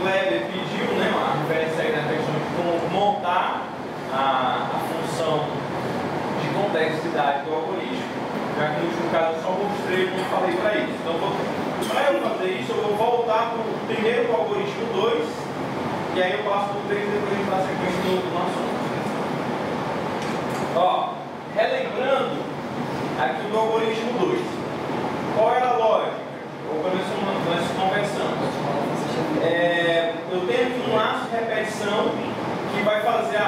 Kleber pediu, né, uma referência aí na questão de como montar a função de complexidade do algoritmo, já que no último caso eu só mostrei e não falei para isso. Então, para eu fazer isso, eu vou voltar primeiro para o algoritmo 2, e aí eu passo para o 3 e depois a gente dá a sequência do assunto. Ó, relembrando aqui do algoritmo 2, qual era a lógica? Ou quando nós conversamos? Eu tenho aqui um laço de repetição que vai fazer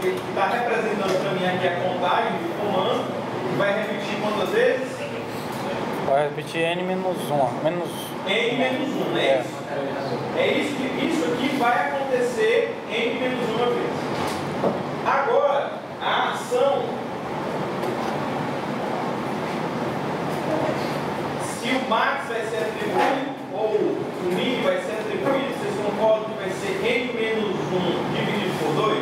que está representando para mim aqui a contagem do comando, que vai repetir quantas vezes? Vai repetir n menos 1, n menos 1, não é isso? É isso que isso aqui vai acontecer n menos 1 vez. Agora, a ação, se o max vai ser atribuído ou o min vai ser atribuído, vocês concordam que vai ser n menos 1 dividido por 2?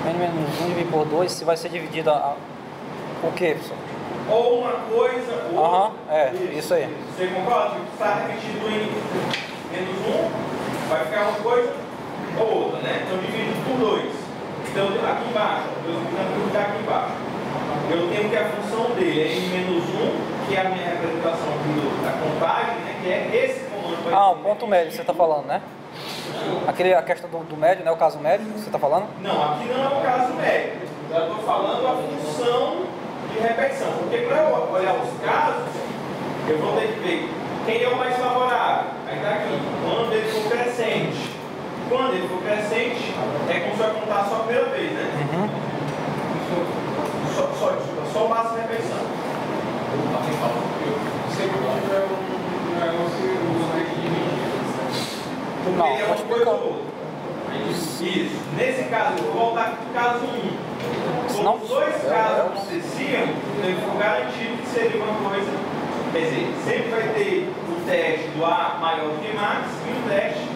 n menos 1 dividido por 2, se vai ser dividido o que, professor? Ou uma coisa, ou isso aí. Você concorda? Que está repetido em menos 1, vai ficar uma coisa ou outra, né? Então dividido por 2. Então aqui embaixo, eu vou clicar aqui embaixo. Eu tenho que a função dele é n menos 1, que é a minha representação aqui da contagem, né? Que é esse comando. O ponto médio você está falando, né? A questão do médio, né? O caso médio, você está falando? Não, aqui não é o caso médio. Eu estou falando a função de repetição. Porque para eu olhar os casos, eu vou ter que ver quem é o mais favorável. Aí está aqui, quando ele for crescente. Quando ele for crescente, é como se vai contar só a primeira vez, né? Só o máximo de repetição. Não, é uma coisa ou outra. Isso. Nesse caso, eu vou voltar para o caso 1. Como os dois casos aconteciam, eu vou garantir que seria uma coisa. Quer dizer, sempre vai ter o teste do A maior do que max e o teste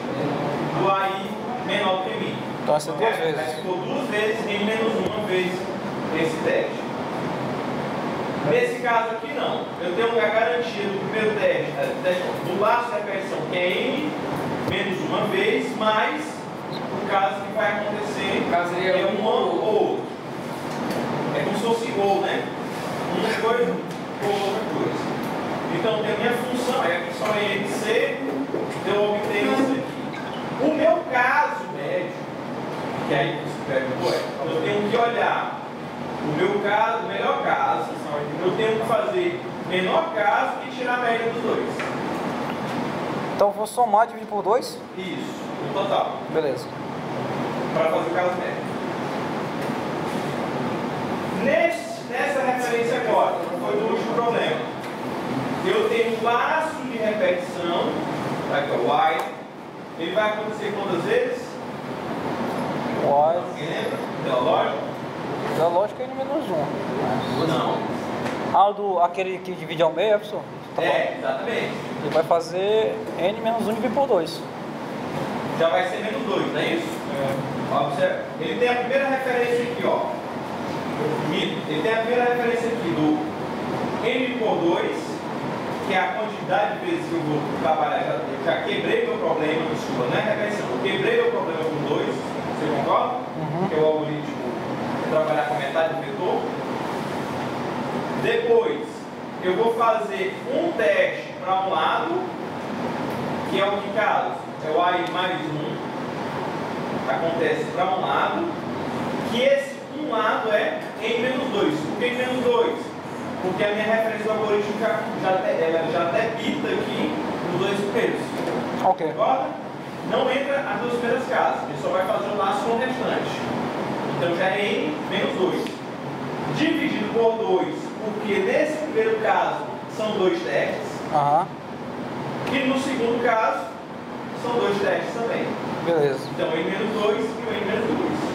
do AI menor do que min. Então essa duas vezes. Mas ficou duas vezes em menos uma vez esse teste. Nesse caso aqui não. Eu tenho a garantia do primeiro teste do laço de repetição, que é n menos uma vez, mais o caso que vai acontecer é uma ou outra. É como se fosse ou, né? Uma coisa ou outra coisa. Então tem a minha função, é só NC, eu obtenho isso aqui. O meu caso médio, que aí você perguntou, eu tenho que olhar o meu caso, o melhor caso, eu tenho que fazer menor caso e tirar a média dos dois. Então eu vou somar e dividir por 2? Isso, o total. Beleza. Para fazer o caso médio. Nessa referência agora, foi do último problema. Eu tenho um laço de repetição, aqui é o while. Ele vai acontecer quantas vezes? While. Alguém lembra? Da lógica? Da lógica é n menos 1. Não. Aquele que divide ao meio, professor? Exatamente. Ele vai fazer n menos 1 dividido por 2. Já vai ser menos 2, não é isso? Observe. Ele tem a primeira referência aqui, ó. Ele tem a primeira referência aqui do n por 2, que é a quantidade de vezes que eu vou trabalhar. Eu já quebrei meu problema, desculpa, não é repetição. Eu quebrei meu problema com 2, você concorda? Que é o algoritmo trabalhar com metade do vetor. Depois, eu vou fazer um teste para um lado, que é o que caso? É o AI mais 1, acontece para um lado, que esse um lado é em menos 2. Por que em menos 2? Porque a minha referência do algoritmo já debita aqui os dois primeiros. Ok. Concorda? Não entra as duas primeiras casas, ele só vai fazer o laço com o restante. Então já é n menos 2. Dividido por 2, porque nesse primeiro caso são dois testes. E no segundo caso são dois testes também. Beleza. Então n menos 2 e o n menos 2.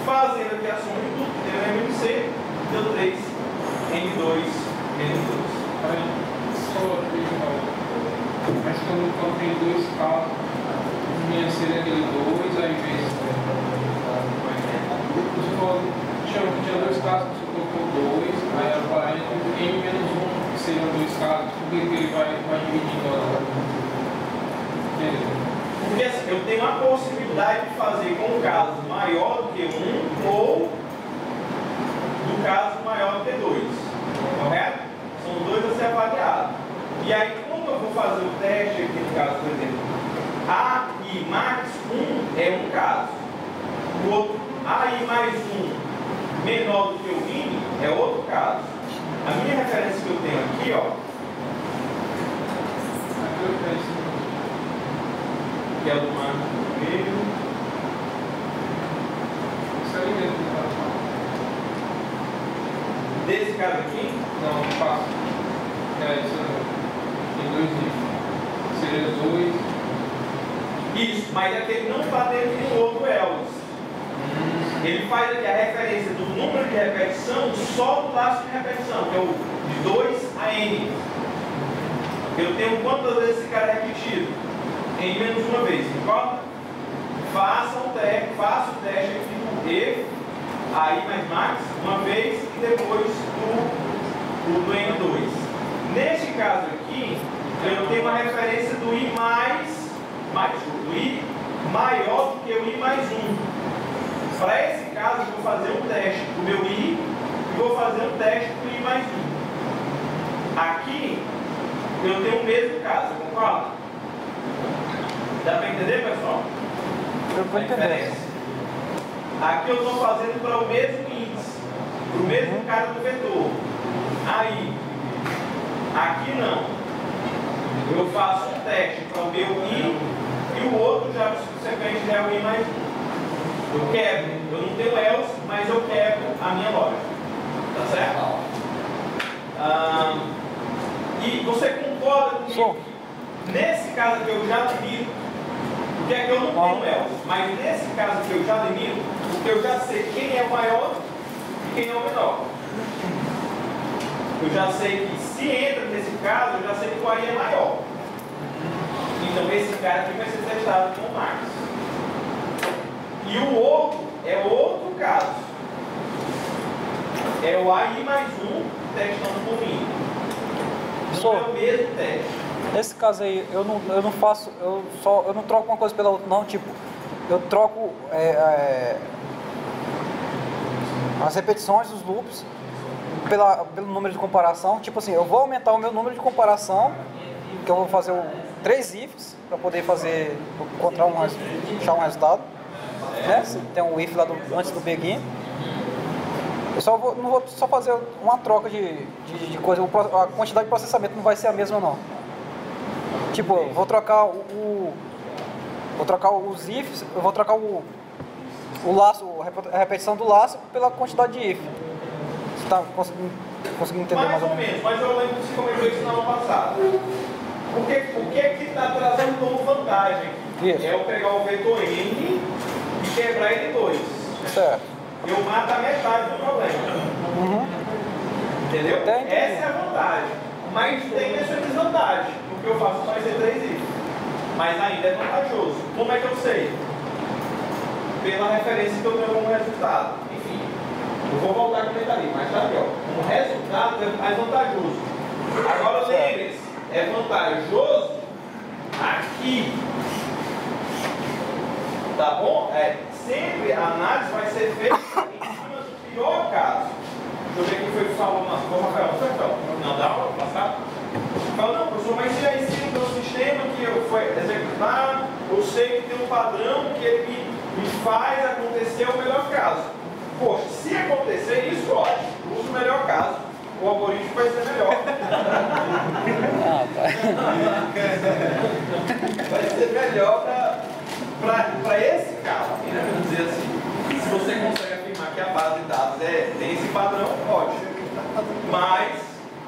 Fazendo aqui a soma de tudo, deu n menos c, deu 3, n2 menos 2. Só mas quando tem dois casos, minha seria aquele 2, aí vezes. Você falou que tinha dois casos, você colocou 2, aí agora n menos 1, que seriam dois casos, porque ele vai dividindo a. Beleza. tenho a possibilidade de fazer com um caso maior do que 1 ou do caso maior do que 2. Correto? São dois a ser avaliados. E aí, como eu vou fazer o teste aqui no caso, por exemplo, AI max 1 é um caso. O outro, AI mais 1 menor do que o IN é outro caso. A minha referência que eu tenho aqui, ó, que é o do marco primeiro. Isso aí mesmo. Desse caso aqui, Não, faço. É isso aí. Tem 2 níveis. Seria 2. isso, mas é que ele não está dentro do outro else. Ele faz aqui a referência do número de repetição só do laço de repetição, que é o de 2 a n. Eu tenho quantas vezes esse cara é repetido? Em menos uma vez, concorda? Faça o teste aqui do if, aí mais max, uma vez e depois do n2. Neste caso aqui, eu tenho uma referência do i do i maior do que o i mais 1. Para esse caso, eu vou fazer um teste do meu i e vou fazer um teste do i mais 1. Aqui, eu tenho o mesmo caso, concorda? Dá para entender, pessoal? Eu vou entender. Aqui eu estou fazendo para o mesmo índice, para o mesmo cara do vetor. Aí, aqui não. Eu faço um teste para o meu i e o outro já subsequente já é o i mais 1. Eu quebro, eu não tenho else, mas eu quebro a minha lógica. Tá certo? E você concorda comigo que nesse caso aqui eu já limito, porque aqui eu não tenho else, mas nesse caso aqui eu já limito, porque eu já sei quem é o maior e quem é o menor. Eu já sei que se entra nesse caso, eu já sei que o AI é maior. Então esse cara aqui vai ser testado com o max. E o outro é outro caso. É o AI mais 1 testando por mim. Não é o mesmo teste. Nesse caso aí, eu não faço, eu não troco uma coisa pela outra, não, tipo, eu troco as repetições dos loops pelo número de comparação. Tipo assim, eu vou aumentar o meu número de comparação, que eu vou fazer 3 ifs para poder achar um resultado. Né? Se tem um if lá antes do begin. Eu não vou só fazer uma troca de coisa, a quantidade de processamento não vai ser a mesma não. Tipo, eu vou trocar os ifs, eu vou trocar o laço, a repetição do laço pela quantidade de if. Você está conseguindo entender mais ou menos? Mas eu lembro que você comentou isso na aula passada. O que é que está trazendo como vantagem? Isso. É eu pegar o vetor n e quebrar ele em 2. Certo. Eu mato a metade do problema. Entendeu? Essa é a vantagem. Mas tem essa desvantagem. O que eu faço vai ser 3 ifs. Mas ainda é vantajoso. Como é que eu sei? Pela referência que eu tenho como resultado. Enfim, eu vou voltar a comentar ali, mas tá aqui, ó. O resultado é mais vantajoso. Agora lembre-se, é vantajoso aqui. Tá bom? Sempre a análise vai ser feita em cima do pior caso. Deixa eu ver quem foi que falou na sua, Rafael. Não dá para passar? Fala, não, professor, mas se aí sim o sistema que eu fui executar, eu sei que tem um padrão que ele me faz acontecer o melhor caso. Poxa, se acontecer isso, ótimo, usa o melhor caso. O algoritmo vai ser melhor. Vai ser melhor para esse caso. Vamos dizer assim, se você consegue afirmar que a base de dados tem esse padrão, ótimo. Mas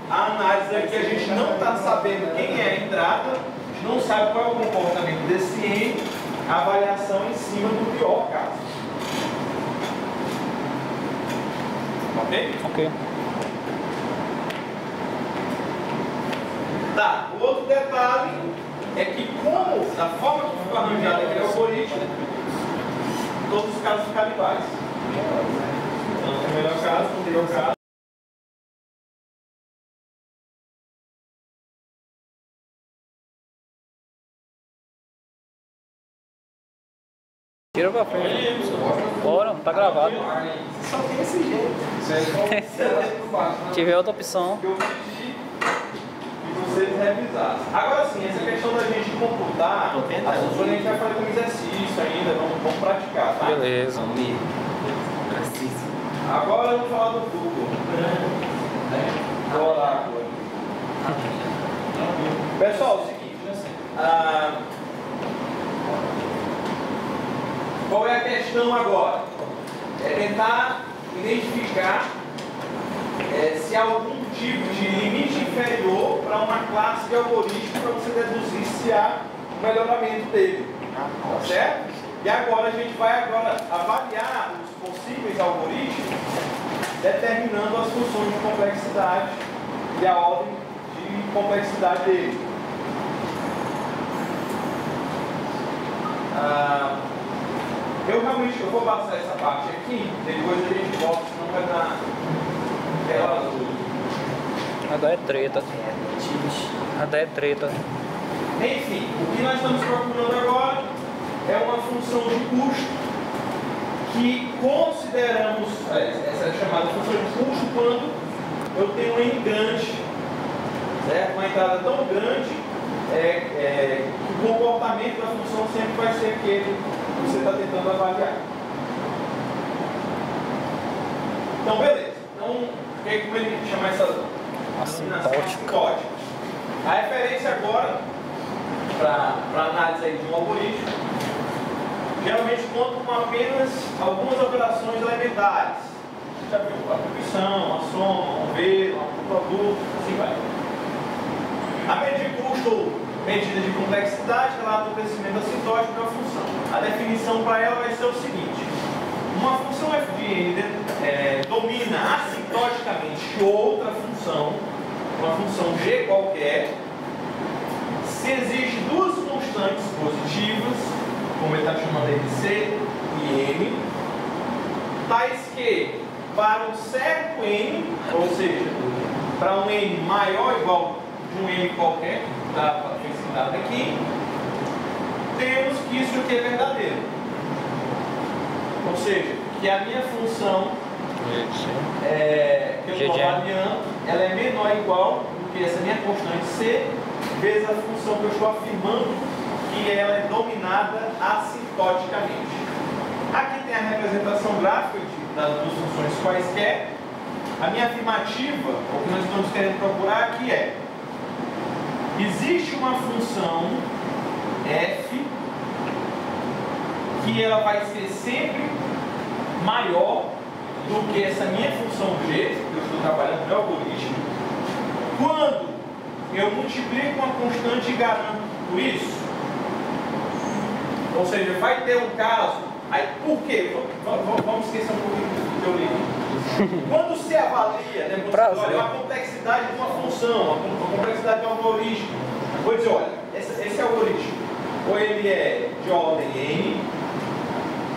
a análise aqui a gente não está sabendo quem é a entrada, a gente não sabe qual é o comportamento desse N, a avaliação em cima do pior caso. Ok? Ok. Tá, o outro detalhe é que como, da forma que ficou arranjado aquele algoritmo, todos os casos ficam iguais. Então, o melhor caso, o pior caso. Tira pra frente. Bora, não tá gravado. Só tem esse jeito. Se tiver outra opção. Eu pedi que vocês revisassem. Agora sim, essa questão da gente computar, a gente vai fazer um exercício ainda, vamos praticar, tá? Beleza. Agora eu vou falar do Google. Do oráculo. Pessoal, é o seguinte. Qual é a questão agora? É tentar identificar se há algum tipo de limite inferior para uma classe de algoritmo para você deduzir se há um melhoramento dele. Tá certo? E agora a gente vai avaliar os possíveis algoritmos determinando as funções de complexidade e a ordem de complexidade dele. Eu vou passar essa parte aqui, depois a gente volta, senão vai dar tela azul. A da é treta. A da é treta. Enfim, o que nós estamos procurando agora é uma função de custo que consideramos, essa é chamada função de custo quando eu tenho um N grande, certo? Uma entrada tão grande que o comportamento da função sempre vai ser aquele que você está tentando avaliar. Então, beleza. Então, como ele chama essa assintótica? A referência agora para análise aí de um algoritmo geralmente conta com apenas algumas operações elementares. Já viu? A atribuição, a soma, um ver, um produto, assim vai. A medida de custo, medida de complexidade, relata o crescimento assintótico da função. A definição para ela vai ser o seguinte: uma função f de n domina assintoticamente outra função, uma função g qualquer, se existe duas constantes positivas, como ele está chamando aí de C e M, tais que para um certo N, ou seja, para um N maior ou igual de um N qualquer, que está citado aqui, temos que isso aqui é verdadeiro. Ou seja, que a minha função que eu estou avaliando, ela é menor ou igual do que essa minha constante C, vezes a função que eu estou afirmando que ela é dominada assintoticamente. Aqui tem a representação gráfica das duas funções quaisquer. A minha afirmativa, o que nós estamos querendo procurar aqui existe uma função f que ela vai ser sempre maior do que essa minha função g, que eu estou trabalhando no algoritmo, quando eu multiplico uma constante e garanto isso. Ou seja, vai ter um caso. Aí, por quê? Vamos esquecer um pouquinho do que eu li. Quando se avalia, né, olha, a complexidade de uma função, a complexidade de um algoritmo, vou dizer, olha, esse algoritmo, ou ele é de ordem n,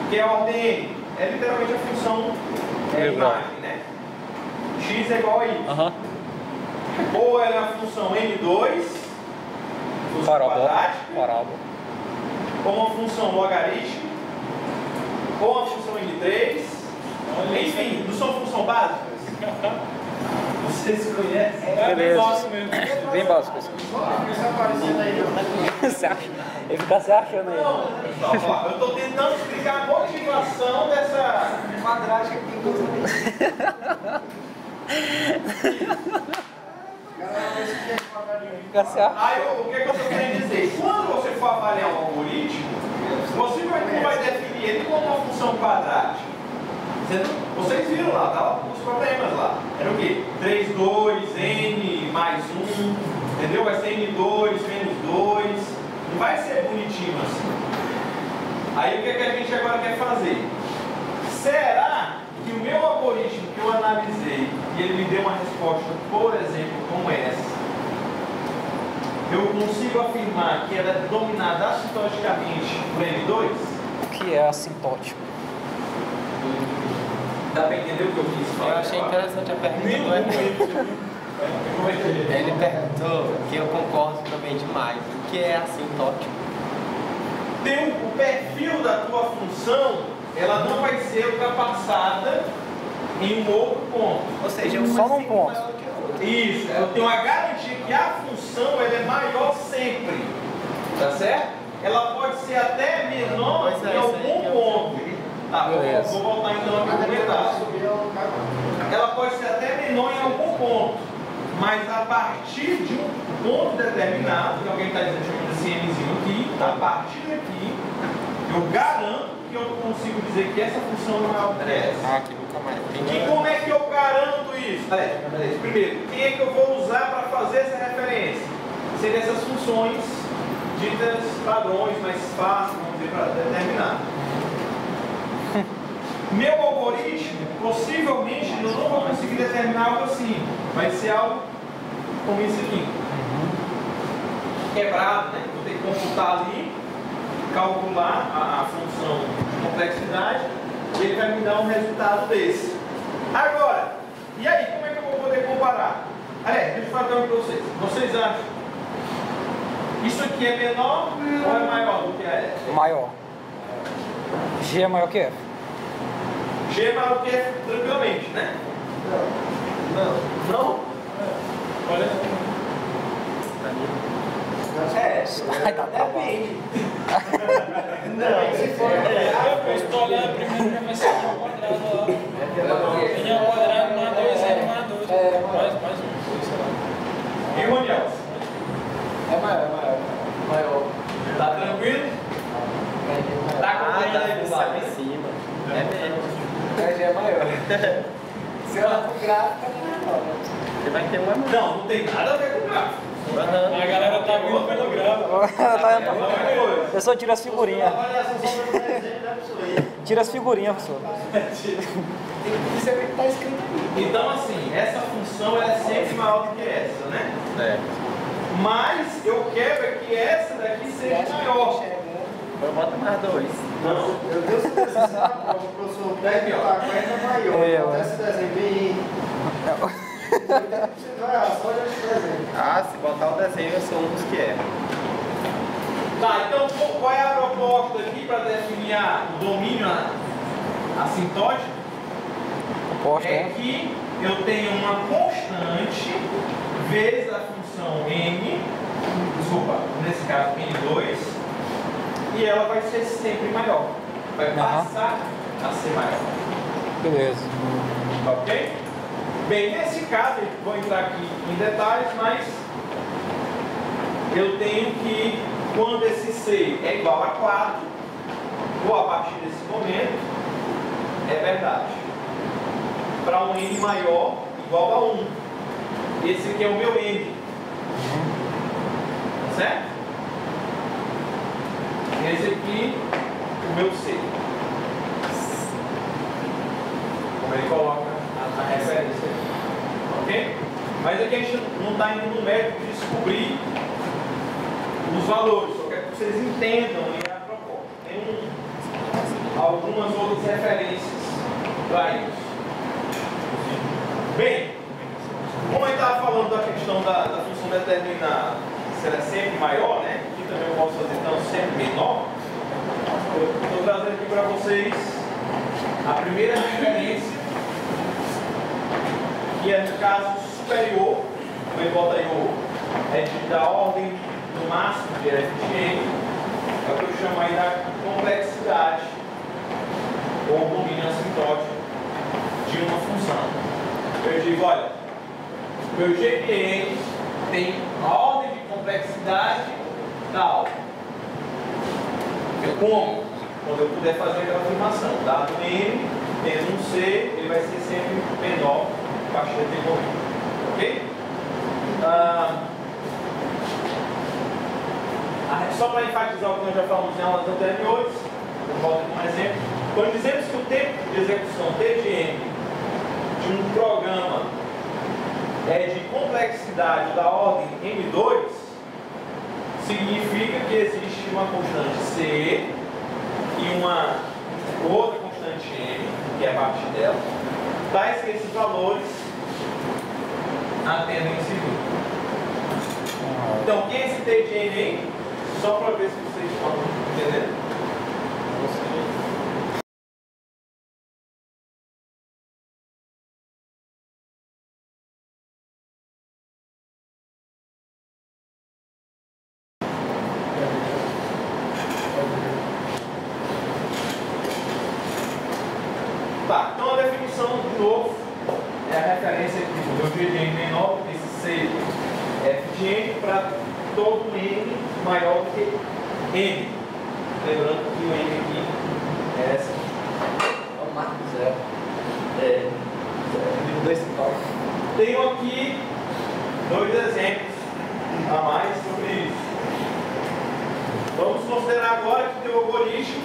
que é a ordem n, é literalmente a função imagem, né? X é igual a y. Ou ela é a função n2, função quadrática, ou uma função logarítmica, ou uma função n3, enfim, não são funções básicas? Vocês conhecem? É bem básico mesmo. Bem básico. Ele fica se achando aí. Não, pessoal, eu estou tentando explicar a motivação dessa quadrática aqui. Aí, o que eu estou querendo dizer? Quando você for avaliar um algoritmo, você não vai definir ele como uma função quadrática. Vocês viram lá, tá? Os problemas lá. Era o quê? 3, 2, n mais 1, entendeu? Vai ser n2 menos 2. Não vai ser bonitinho assim. Aí o que a gente agora quer fazer? Será que o meu algoritmo que eu analisei e ele me deu uma resposta, por exemplo, como essa, eu consigo afirmar que ela é dominada assintoticamente por N2? O que é assintótico? Dá para entender o que eu quis falar? Eu achei interessante a pergunta do Ele perguntou, que eu concordo também demais, o que é assintótico? o perfil da tua função, ela não vai ser ultrapassada em um outro ponto. Ou seja, Só num ponto. maior que a outra. Isso, eu tenho a garantia que a função ela é maior sempre. Tá certo? Ela pode ser até menor Pois é, em isso aí algum que eu ponto. Tá, Beleza. vou voltar então aqui no comentário. Ela pode ser até menor em algum ponto, mas a partir de um ponto determinado, que alguém está dizendo, chamando esse Mzinho aqui, a partir daqui, eu garanto que eu consigo dizer que essa função não é algo que é essa. Ah, que nunca mais. E como é que eu garanto isso? Primeiro, quem é que eu vou usar para fazer essa referência? Seriam essas funções ditas padrões, mais fáceis, vamos dizer, para determinar. Meu algoritmo, possivelmente, eu não vou conseguir determinar algo assim. Vai ser algo como isso aqui. Quebrado, né? Vou ter que computar ali, calcular a função de complexidade, e ele vai me dar um resultado desse. Agora, e aí, como é que eu vou poder comparar? Aliás, deixa eu falar para vocês. Vocês acham? Isso aqui é menor ou é maior do que a F? Maior. G é maior que F. G é maior que F tranquilamente, né? Não? Olha. Ai, tá Depende. Não, se for. Eu estou olhando primeiro para ver se tem um quadrado lá. Tem um quadrado, não há dois, aí não há dois. Mais um, sei lá. E o Oniel? É maior. Tá tranquilo? Tá acompanhando aí do lado? em cima. É mesmo. Já é maior. Se eu olhar pro gráfico, é maior. Você vai ter uma maior. Não, não tem nada a ver com o gráfico. A galera tá vindo pelo grau. Professor, tira as figurinhas. Tira as figurinhas, professor. Tem que dizer o que está escrito ali. Então, assim, essa função ela é sempre maior do que essa, né? É. Mas eu quero é que essa daqui seja maior. Eu boto mais dois. Não. Eu dei esse desenho na prova, o professor pede a coisa maior. É, Então, ué. esse desenho bem. Você vai errar, só olhar esse desenho. Ah, se botar o desenho, eu sou um dos que é. Tá, então qual é a proposta aqui para definir o domínio assintótico? Posta, É né? que eu tenho uma constante vezes a função n, desculpa, nesse caso n2, e ela vai ser sempre maior. Vai passar a ser maior. Beleza. Ok? Bem, nesse caso, eu vou entrar aqui em detalhes, mas eu tenho que, quando esse C é igual a 4, ou a partir desse momento, é verdade. Para um N maior, igual a 1. Esse aqui é o meu N. Certo? Esse aqui, o meu C. Como ele coloca a referência. Ok? Mas aqui a gente não está indo no mérito de descobrir os valores. Só quero que vocês entendam a proposta. Tem algumas outras referências para isso. Bem, como eu estava falando da questão da função determinar se ela é sempre maior, né? Aqui também eu posso fazer então sempre menor. Eu estou trazendo aqui para vocês a primeira referência, que é no caso superior, como ele bota aí da ordem do máximo de f de n, é o que eu chamo aí da complexidade ou domínio assintótico de uma função. Eu digo, olha, meu g de n tem a ordem de complexidade tal. Como? Quando eu puder fazer aquela afirmação, dado n, tendo um c, ele vai ser sempre menor a partir daquele momento. Ok? Só para enfatizar o que nós já falamos em aulas anteriores, eu volto com um exemplo. Quando dizemos que o tempo de execução t de n de um programa é de complexidade da ordem M2, significa que existe uma constante C e uma outra constante M, que é a partir dela, tais que esses valores atendem esse grupo. Então, quem é esse T de N aí? Só para ver se vocês estão entendendo. Tá, então a definição, de novo, é a referência aqui do meu G de N menor, esse C F de N para todo N maior que N. Lembrando que o N aqui é essa. É o marco zero. Tenho aqui dois exemplos a mais sobre isso. Vamos considerar agora que o teu algoritmo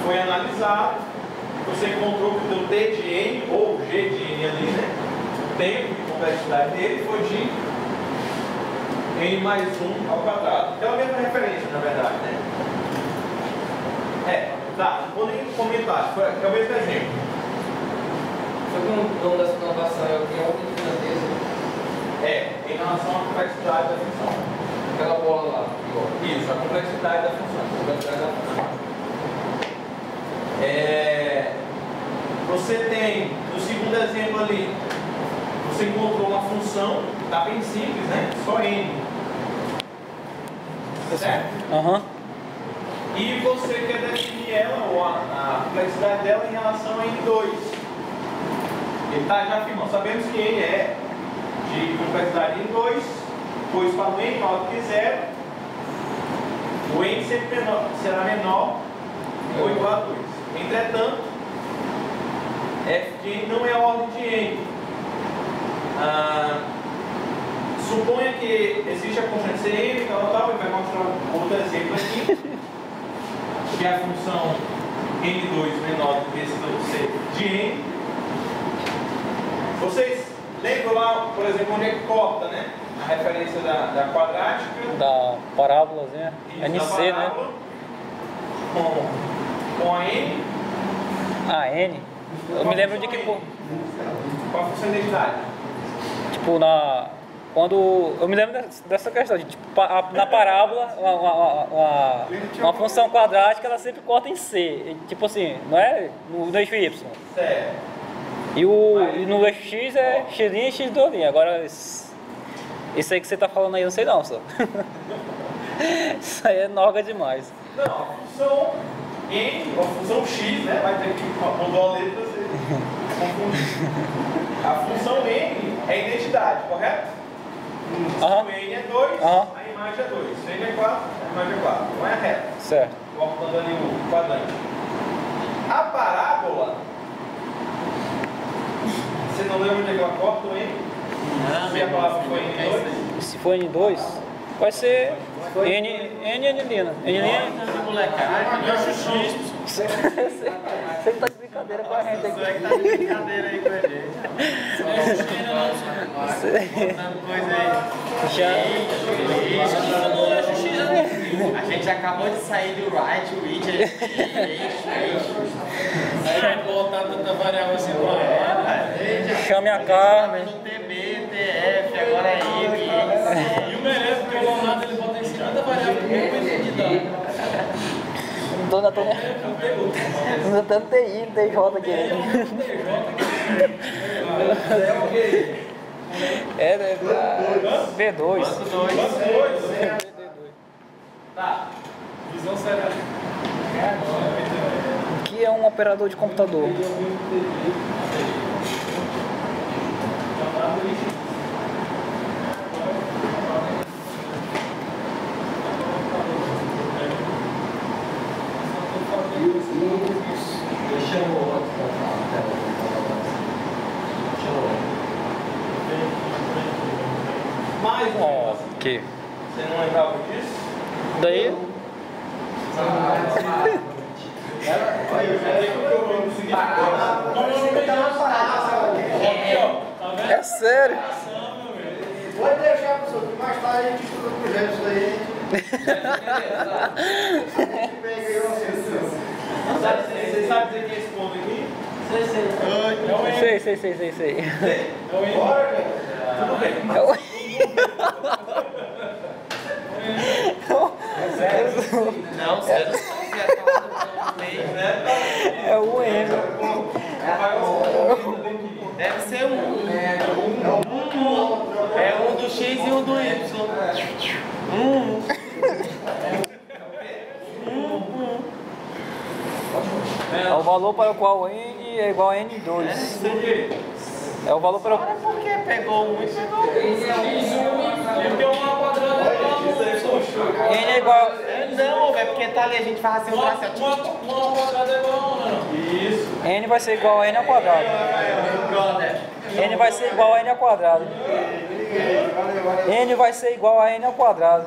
foi analisado. Você encontrou que o teu T de N, ou G de N ali, né? O tempo de complexidade dele foi de N mais 1 ao quadrado. Que é a mesma referência, na verdade, né? Tá, podem comentar, é o mesmo exemplo. Só que o nome dessa inovação é o que? Ordem de grandeza. Em relação à complexidade da função. Aquela bola lá. Isso, a complexidade da função. Você tem, no segundo exemplo ali, você encontrou uma função, está bem simples, né? Só N. Certo? Aham. E você quer definir ela, ou a complexidade dela, em relação a N2. Ele está já afirmando, sabemos que N é de complexidade N2, pois para o N maior que 0, o N sempre será menor ou igual a 2. Entretanto, F de N não é a ordem de N. Suponha que existe a constante Cn, ele vai mostrar outro exemplo aqui, que é a função N2 menor do que esse C de N. Vocês lembram lá, por exemplo, onde é que corta, né? A referência da quadrática. Da parábolazinha. Isso, NC, da parábola, né? Com a N. A N. Eu me lembro de que, Qual a função de identidade? tipo, quando eu me lembro dessa questão de, tipo, na parábola, uma função quadrática, ela sempre corta em C. E, tipo assim, não é no eixo Y. Certo. E no eixo X é x' e x'. Agora, isso aí que você tá falando aí, eu não sei não, só. Isso aí é noga demais. Não, a função N, a função X, né? Vai ter que mudar a letra pra você confundir. A função N é identidade, correto? Se o N é 2, a imagem é 2. Se o N é 4, a imagem é 4. Não é reta. Certo. Cortando ali o quadrante. A parábola, você não lembra onde é que ela corta o N? Não, Se a palavra for N2? Se for N2, vai ser N Lina. N Lina. Você tá de brincadeira com a gente aqui. Você que tá de brincadeira aí com a gente. Botando coisa aí. A gente acabou de sair do right, o it, Aí botar tanta variável assim pra ela. Chame a Carmen. no TB, TF, agora é I, E o melhor é porque o Leonardo ele bota em cima da variável que não precisa de dar. Dona Tônia. Não tá no TI, no TJ aqui. É B2. Tá. Visão será. O que é um operador de computador? Mais um. Ok. Você não lembrava disso? Daí, é sério. Pode deixar, professor, que mais tarde a gente estuda com o Jefferson aí. A gente pega aí uma solução. Você sabe dizer que é esse ponto aqui? Sei. Bora, cara. Tudo bem. É Não, você não É o N. deve ser um. É um do X e um do Y. É o valor para o qual N é igual a N2. É o valor para o... Por que pegou um e pegou um? Porque uma quadrada é igual a N é igual... Não, é porque tá ali, a gente faz assim um traço. uma quadrada é igual a uma, não. Isso. N vai ser igual a N ao quadrado. N vai ser igual a N ao quadrado. N vai ser igual a N ao quadrado.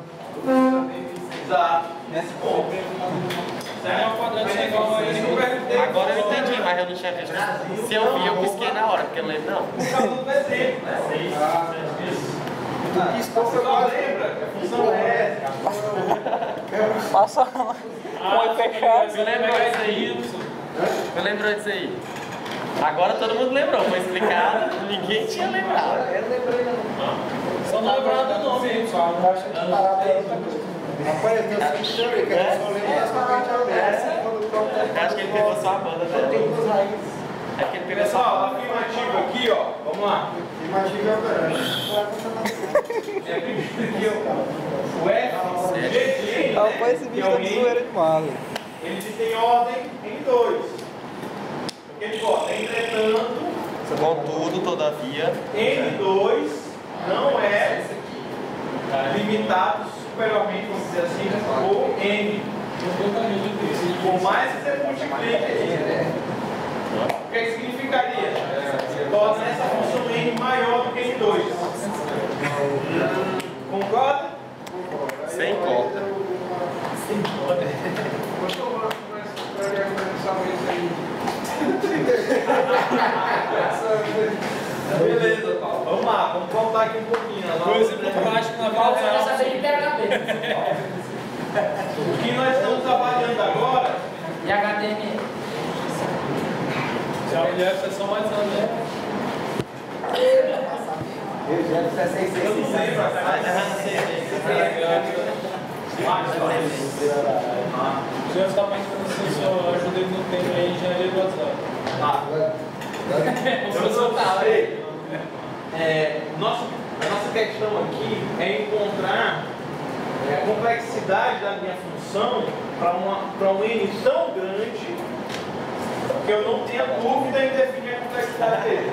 Exato. Nesse ponto. Uma quadrada é igual a N. Agora eu entendi, mas eu não tinha visto. Se eu vi, eu pisquei na hora, porque eu não lembro não. Por causa do exemplo, né? Isso você não lembra? A função é essa. Passa com o fechado. Você lembrou disso aí? Você lembrou disso aí? Agora todo mundo lembrou, foi explicado, ninguém tinha lembrado. Só não lembrava do nome, hein? Rapaz, eu tenho essa história que a gente só lembra das correntes abertas. Acho que ele pegou só a banda dela. É que ele pegou só a Pessoal, banda. afirmativo aqui, ó. Vamos lá. Imagina operando. É primeiro aqui, ó. O F, o G de N, Rapaz, esse que bicho é tá o de N, zoeira demais. ele tem ordem em 2. Porque ele bota, entretanto, Contudo, todavia, N2 não é limitado superiormente, vamos dizer assim, por N. Por mais que você multiplique ele. O que significaria? Torna essa função N maior do que N2. Concorda? sem conta. Beleza, Paulo. Vamos lá, vamos voltar aqui um pouquinho. Coisa que eu acho que na vida real. O que nós estamos avaliando agora E HTML. Já mulher é só mais uma, né? eu não lembro a O senhor está mais interessado se eu ajudei no tempo aí, engenharia do WhatsApp. A nossa questão aqui é encontrar a complexidade da minha função para um N tão grande que eu não tenha dúvida em definir a complexidade dele.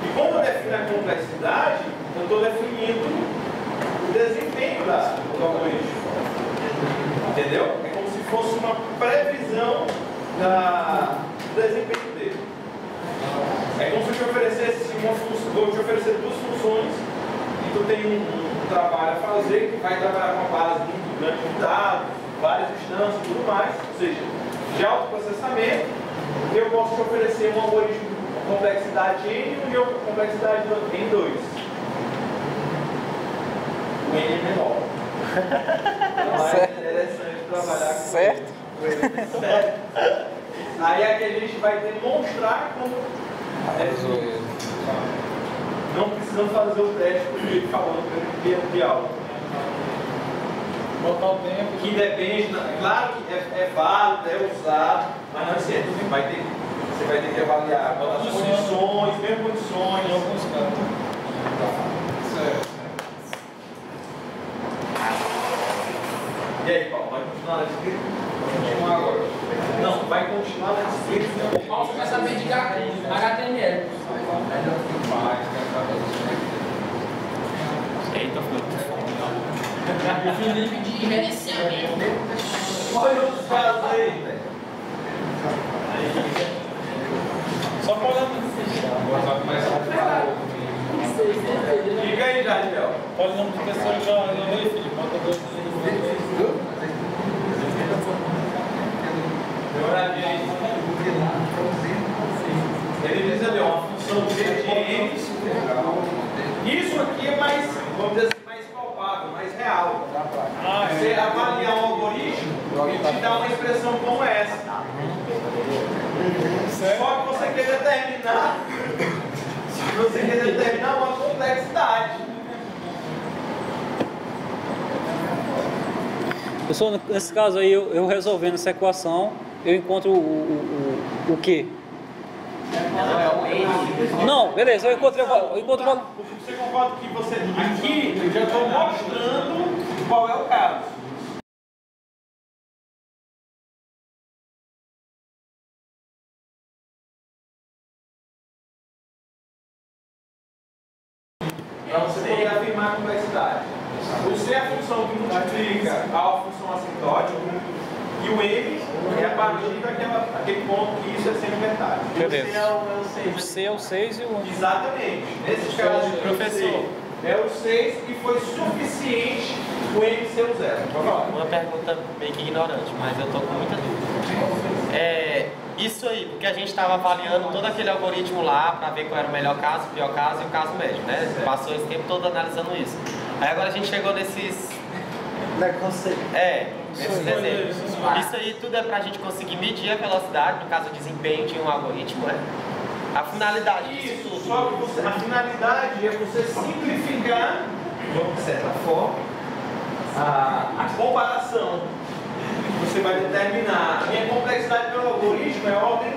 E quando eu defino a complexidade, eu estou definindo o desempenho do algoritmo. Entendeu? É como se fosse uma previsão do desempenho dele. É como se eu te oferecesse uma função, vou te oferecer duas funções e tu tem um trabalho a fazer que vai trabalhar com uma base muito grande de dados, várias instâncias e tudo mais, ou seja, de autoprocessamento. Eu posso te oferecer um algoritmo com complexidade N e um de complexidade N2. O N é menor. Mas é interessante trabalhar com Certo? ele. Certo. Aí aqui a gente vai demonstrar como não precisamos fazer o teste como ele falou no primeiro de aula. Botar o tempo. Que depende, claro que é válido, é usado, mas não é certo. Você vai ter que avaliar as condições, mesmo condições. Em alguns casos. Certo. E aí, Paulo, vai continuar na escrita? Vai continuar agora. Não, vai continuar na escrita. Paulo, você vai saber de HTML. Eita, O Felipe de gerenciamento. Olha os caras aí, velho. Só para olhar no Diga aí, Jardel. Pode não ter questão de olhar aí, Felipe. Bota dois Ele diz ali, ó, uma função G de N. Isso aqui é mais, vamos dizer assim, mais palpável, mais real. Você avaliar um algoritmo e te dá uma expressão como essa. Só que você quer determinar uma complexidade. Pessoal, nesse caso aí, eu resolvendo essa equação, eu encontro o quê? Não, beleza, eu encontrei o valor. Você concorda que você aqui eu já estou mostrando qual é o caso. Para você poder afirmar a complexidade. O C é a função que multiplica a função assintótica e o M é a partir daquele ponto que isso é sempre verdade. Beleza. O C é o 6 e o 1. Exatamente. Nesse caso, professor, é o 6 e foi suficiente o M ser o 0. Uma pergunta meio que ignorante, mas eu tô com muita dúvida. Isso aí, porque a gente estava avaliando todo aquele algoritmo lá para ver qual era o melhor caso, o pior caso e o caso médio, né? Passou esse tempo todo analisando isso. Aí agora a gente chegou nesses... nesses exemplos. Isso aí tudo é para a gente conseguir medir a velocidade, no caso o desempenho de um algoritmo, né? A finalidade disso tudo. Só que a finalidade é você simplificar, de certa forma, a comparação. Você vai determinar. A minha complexidade pelo algoritmo é ordem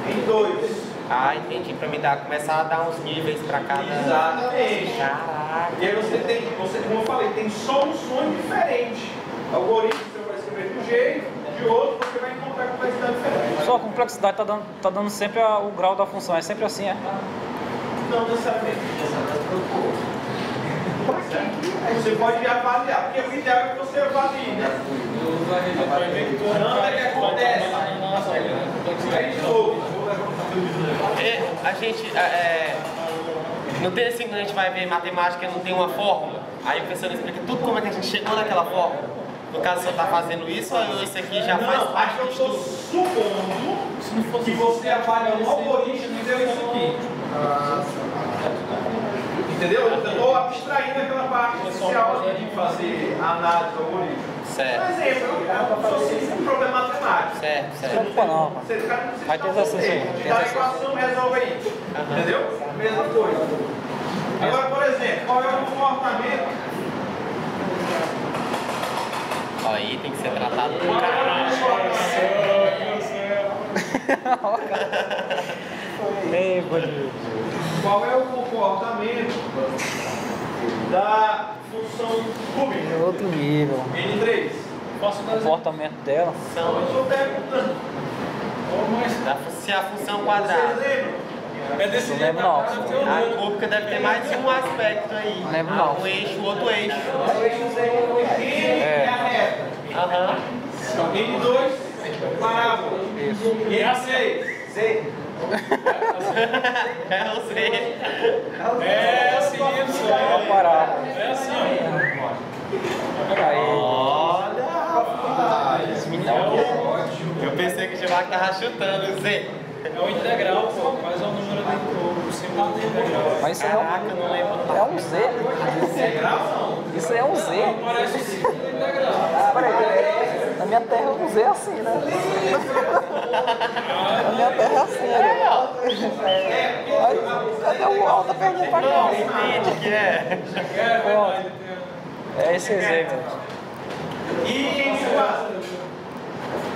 em 2. Ah, entendi. Para me começar a dar uns níveis para cada... Exatamente. Caraca. E aí como eu falei, tem soluções diferentes. Algoritmo você vai escrever de um jeito, de outro você vai encontrar complexidade diferente. Só a complexidade tá dando sempre o grau da função, é sempre assim, é? Não necessariamente. Você pode avaliar, porque o ideal é que você avalie, né? Não é que acontece. Aí de novo, A gente, não tem assim, quando a gente vai ver matemática, não tem uma fórmula. Aí o professor explica tudo como é que a gente chegou naquela fórmula. No caso, você está fazendo isso ou isso aqui já faz parte do estudo? Supondo que você avalia um algoritmo e deu isso aqui. Entendeu? Eu estou abstraindo aquela parte inicial de fazer a análise do algoritmo. Certo. Por exemplo, eu sou um problema matemático. Certo. Não. Você Vai ter essa sessão. Dá a equação, resolve aí. Entendeu? Mesma coisa. Agora, por exemplo, qual é o comportamento? Aí tem que ser tratado por caralho. Qual é o comportamento da função cúbica? É outro nível. N3. O comportamento dela. Eu estou perguntando. Se a função quadrada. Vocês lembram? É desse Não jeito. lembro não. A cúbica deve ter mais de um aspecto aí. Não lembro não. Um eixo, outro eixo. N é a reta. Aham. N2, parábola. N6, Z. É o Z. É assim, Vamos parar. é assim, ó. Aí. Olha, rapaz. Eu pensei que o Givac tava chutando o Z. É o integral, pô. Quais é o número do símbolo do integral? Mas isso Caraca, eu não lembro. é um Z. Isso é um Z. Parece o símbolo do integral. Peraí. Na minha terra é um Z assim, né? Na minha terra é assim, né? Cadê o alto? Tá perdendo pra cá. Entende que é? É esse Z, velho. E N4?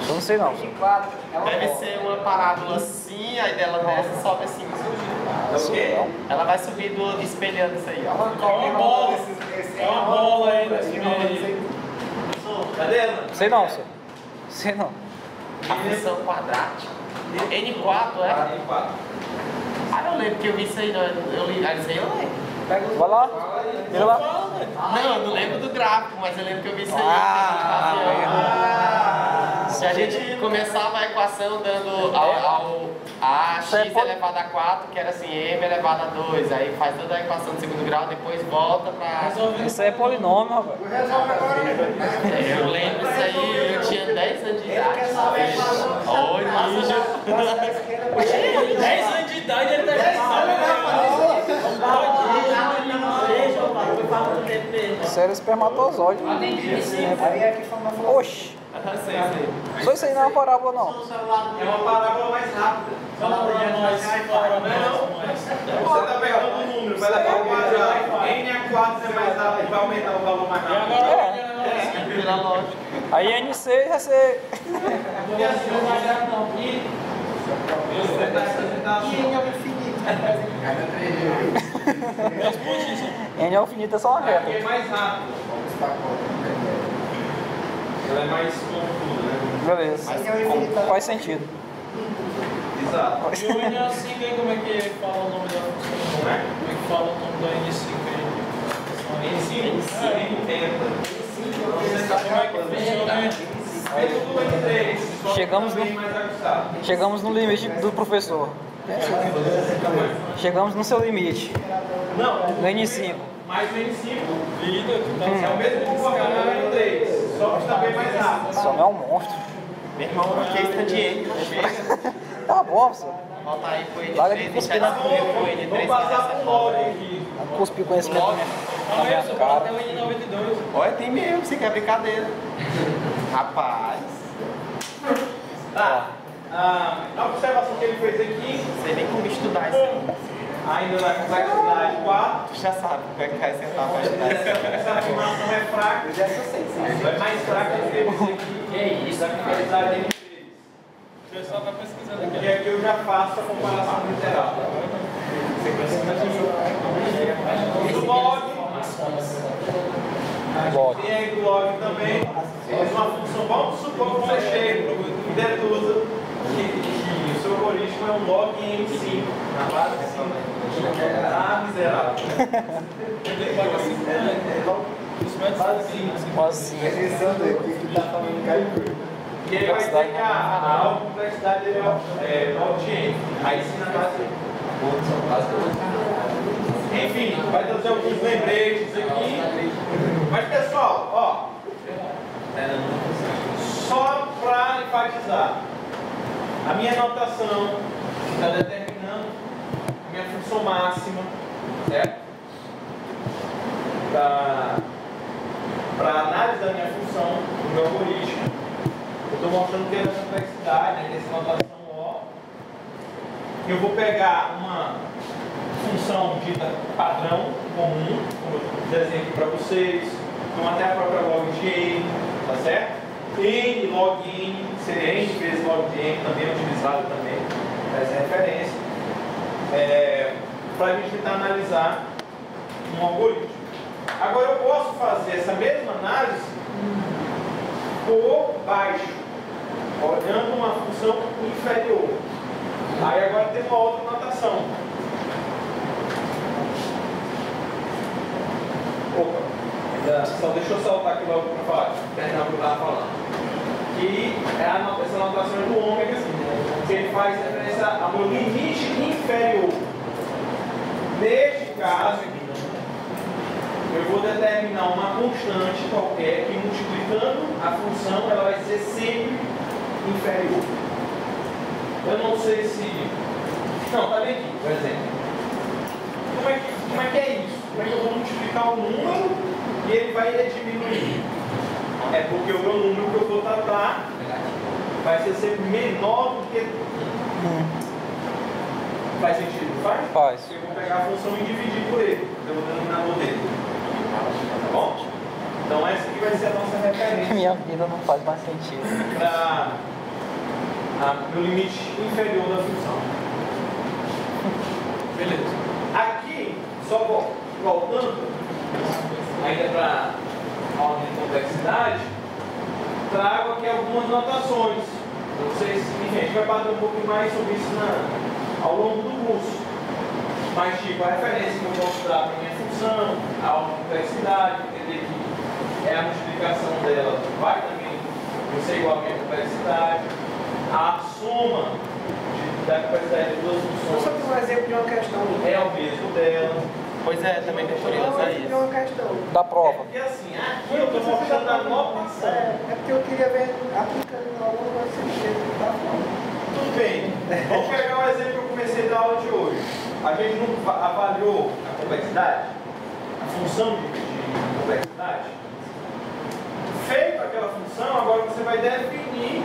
Eu não sei não. Deve ser uma parábola assim, aí dela desce e sobe assim. Ela vai subindo, espelhando isso aí, ó. É uma bola. É uma bola aí nesse meio. Cadê ela? Sei não, senhor. Sei não. A função quadrática. N4, é? N4. Ah, eu lembro que eu vi isso aí, eu li, isso aí eu lembro. Vai lá. Vira lá. Não, eu não lembro do gráfico, mas eu lembro que eu vi isso aí. Se a gente começava a equação dando a x elevado a 4, que era assim, m elevado a 2, aí faz toda a equação do segundo grau, depois volta pra... Isso aí é polinômio, rapaz. Eu lembro isso aí, eu tinha 10 anos de idade. Oi, ninja. 10 anos de idade ele tá Isso era espermatozoide. Oxi. Só isso aí não é uma parábola, não. É uma parábola mais rápida. Você está pegando um número, vai levar o quadrado. N a 4 é mais rápido, vai aumentar o valor mais rápido. Pela lógica. Aí NC vai ser Porque assim, eu vou achar não. E N ao infinito é só uma aqui reta. é mais rápido. Ela é mais confusa, né? Beleza. Faz sentido. Exato. E o N5 aí, como é que fala o nome da função? Como é? Como é que fala o nome da N5 aí? N5, N80. Como é que funciona aí? Mesmo do N3, só que Chegamos também no- mais ajustado. Chegamos no limite do professor. Chegamos no seu limite. Não, No N5. mais o N5 Vida, tu tá é o mesmo comportamento do N3, só que também mais rápido. Só não é um monstro. Meu irmão, aqui é stand chega. Tá bom, professor. Volta aí pro Larga de N3, cuspir deixa na- comigo pro N3. Vamos passar pro log aqui. Cuspir conhecimento na minha só fala até cara. o N92. Olha, tem mesmo, você quer brincadeira. Rapaz, Tá. A observação que ele fez aqui, não sei nem como estudar isso aí. ainda na complexidade 4, Tu já sabe como é que vai sentar pra estudar isso aí. essa afirmação é fraca. É mais fraca do que esse aqui. Que isso? Da complexidade N3. O pessoal tá pesquisando aqui. Porque aqui eu já faço a comparação literal. Do log, Log. tem aí do log também, temos uma função, vamos supor que você chega e deduza que o seu algoritmo é um log em 5, na base de 5. Ah, miserável. Assim. E aí vai dizer que a complexidade dele é log de n. Aí sim na base de enfim, vai trazer alguns lembretes aqui. Mas pessoal, ó, só para enfatizar, a minha notação está determinando a minha função máxima, certo? Para análise da minha função, do meu algoritmo, eu estou mostrando que é da complexidade, né, dessa notação O. Eu vou pegar uma função dita padrão comum, como eu desenhei aqui para vocês, como até a própria log de n, tá certo? N log n, seria n vezes log de n, também é utilizado também, essa referência, para a gente tentar analisar um algoritmo. Agora eu posso fazer essa mesma análise por baixo, olhando uma função inferior. Aí agora tem uma outra notação. Opa, só deixa eu saltar aqui logo para falar, terminar o que eu estava falando. Que essa notação é do ômega, que ele faz referência ao meu limite inferior. Neste caso, eu vou determinar uma constante qualquer que, multiplicando a função, ela vai ser sempre inferior. Eu não sei se... Não, tá bem aqui, por exemplo. Como é que é isso? Como é que eu vou multiplicar o número e ele vai diminuir? É porque o meu número que eu vou tratar vai ser sempre menor do que... Faz sentido? Faz? Faz. Eu vou pegar a função e dividir por ele, pelo denominador dele. Tá bom? Então essa aqui vai ser a nossa referência Minha vida não faz mais sentido. para meu limite inferior da função. Beleza. Aqui, só voltando ainda para a ordem de complexidade, trago aqui algumas notações. Vocês, enfim, a gente vai bater um pouco mais sobre isso ao longo do curso. Mas tipo, a referência que eu posso dar para a minha função, a ordem de complexidade, entender que é a multiplicação dela vai também ser igual à minha complexidade. A soma da complexidade de duas funções Só que um exemplo de uma questão. é o mesmo dela. Pois é, também estou curioso a De isso. uma questão. Da prova. Porque assim, aqui eu estou mostrando a notação. É porque eu queria ver aplicando em alguma sentido que tá falando. Tudo bem. Vamos pegar o exemplo que eu comecei da aula de hoje. A gente não avaliou a complexidade, a função de complexidade. Feito aquela função, agora você vai definir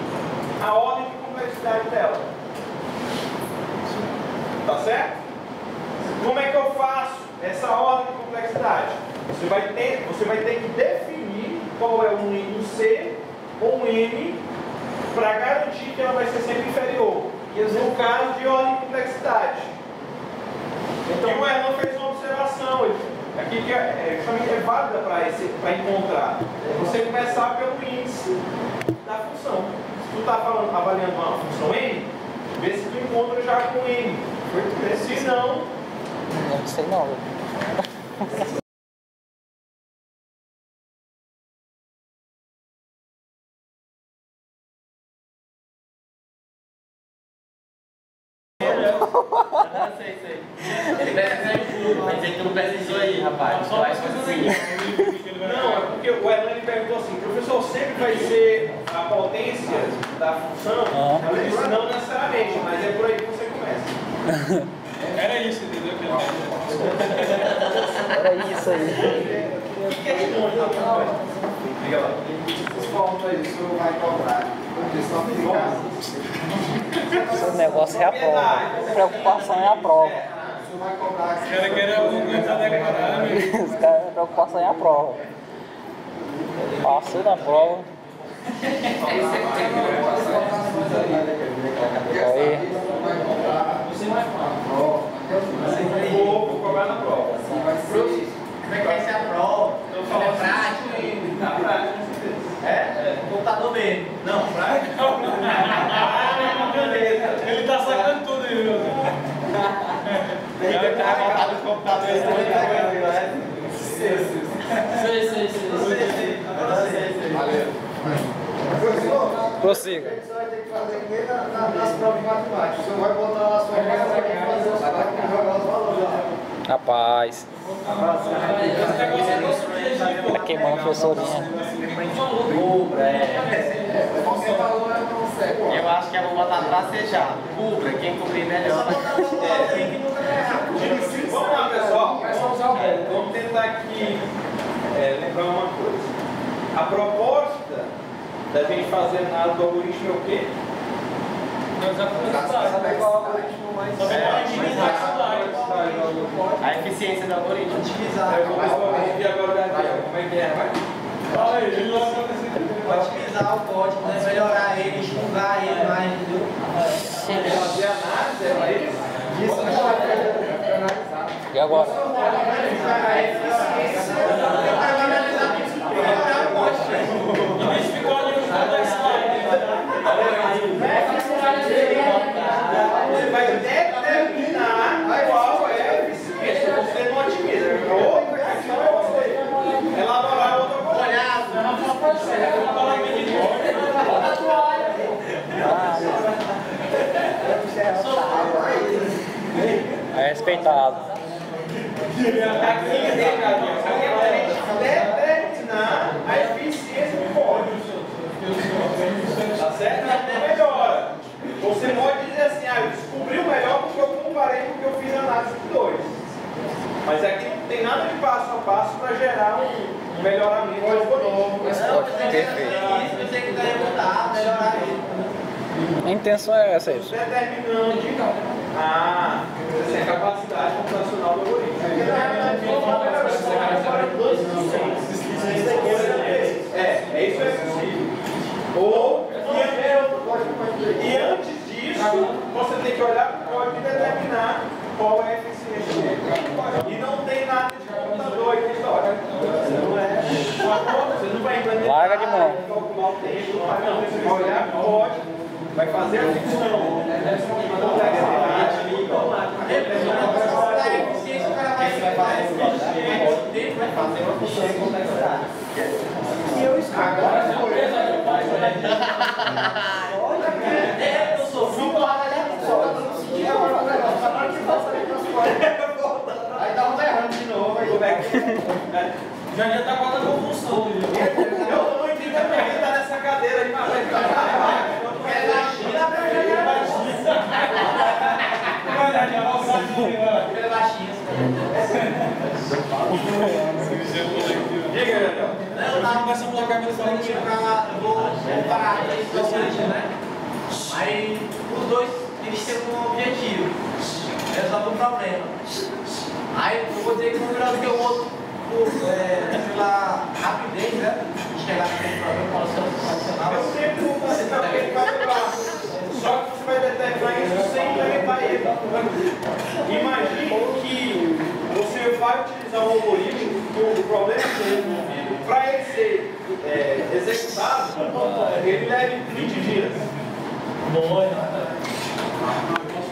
a ordem de complexidade dela. Tá certo? Como é que eu faço essa ordem de complexidade? Você vai ter que definir qual é o número C com N para garantir que ela vai ser sempre inferior. No caso de ordem de complexidade. Então o Erlan fez uma observação aqui que justamente é válida para encontrar. Você começar pelo índice da função. Se tu está avaliando uma função N, vê se tu encontra já com N. Se não, Não sei não. Sei. Vai dizer que tu não pesquisou aí, rapaz. Tu vai fazer não, é porque o Erlan perguntou assim, professor, sempre vai ser a potência da função? Eu disse, não necessariamente, mas é por aí que você começa. Era isso, entendeu? Era isso aí. O que é que responde na prova? Liga lá. Os pontos aí, o senhor vai cobrar. Só de casa. O negócio é a prova. A preocupação é a prova. O senhor vai cobrar. Os caras querem alguma coisa pra decorar, meu. Os caras, a preocupação é a prova. Passei na prova. Aí. Você vai cobrar. Vou cobrar na prova. Como é que vai ser a prova? É prática? Na prática, com certeza. Computador mesmo. Não, prática. Ele tá sacando tudo aí, meu. Ele tá montado no computador Sei. Valeu. Professor, Prossiga. você vai ter que fazer que nem nas provas de matemática. O senhor vai botar lá a sua casa para fazer os cálculos e jogar os valores lá. Rapaz. Esse negócio é nosso objetivo. Tá queimando a professorinha. Qualquer valor é não certo. Eu acho que eu vou botar tracejado. Cubra, quem cobrir melhor. Vamos lá, pessoal. Vamos tentar aqui lembrar uma coisa. A proposta da gente fazer análise do algoritmo é o quê? Saber qual é o algoritmo mais A eficiência do algoritmo. Eu vou ver agora da Gabriel. Como é que é? Vai. Otimizar o código, né? Melhorar ele, enxugar ele mais, entendeu? Fazer análise é para isso? E agora? Identificar o nível da slide. Você vai determinar qual é a eficiência. Você não otimiza. Outra questão é você elaborar outra coisa. É respeitado. Aqui é determinar a eficiência do código. Tá certo? Não melhora. Você pode dizer assim, eu descobri o melhor porque eu comparei com o que eu fiz a análise de dois. Mas aqui não tem nada de passo a passo para gerar um melhoramento do algoritmo. Perfeito. Você que ganha mudar, melhorar ele. A intenção é essa aí. Determinando a capacidade computacional do algoritmo. É isso é possível. E antes disso, você tem que olhar para o código e determinar qual é a eficiência dele. E não tem nada de computador aqui história. Você não vai implementar, Larga de mão. calcular o tempo, não. Você vai olhar para o código, vai fazer a função. fazer uma função de complexidade. E eu escrevo. Eu sou filho lá, Aí dá um errando de novo. Aí como é que Já tá quase a convulsão. eu não entendo porque ele tá nessa cadeira de papel. ele é baixinho. Diga, Gabriel. Eu tava passando na cabeça eu vou comparar três pessoas, né? Aí os dois eles têm um objetivo, resolver um problema. Aí eu vou dizer que um melhor do que o outro pela rapidez, né? De chegar naquele problema, solucionar. usar um algoritmo, o problema que é resolvido, para ele ser executado, ele leva 20 dias.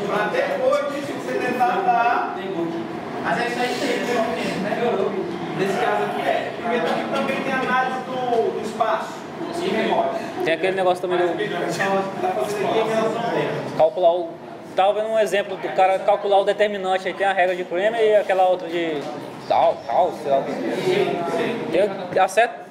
Para depois disso você tentar dar. Mas é isso aí que né? Nesse caso aqui porque também tem análise do espaço e memória. Tem aquele negócio também do Está fazendo aqui em relação ao tempo. calcular o... Tava vendo um exemplo do cara calcular o determinante, aí tem a regra de Kramer e aquela outra de tal, sei lá o que.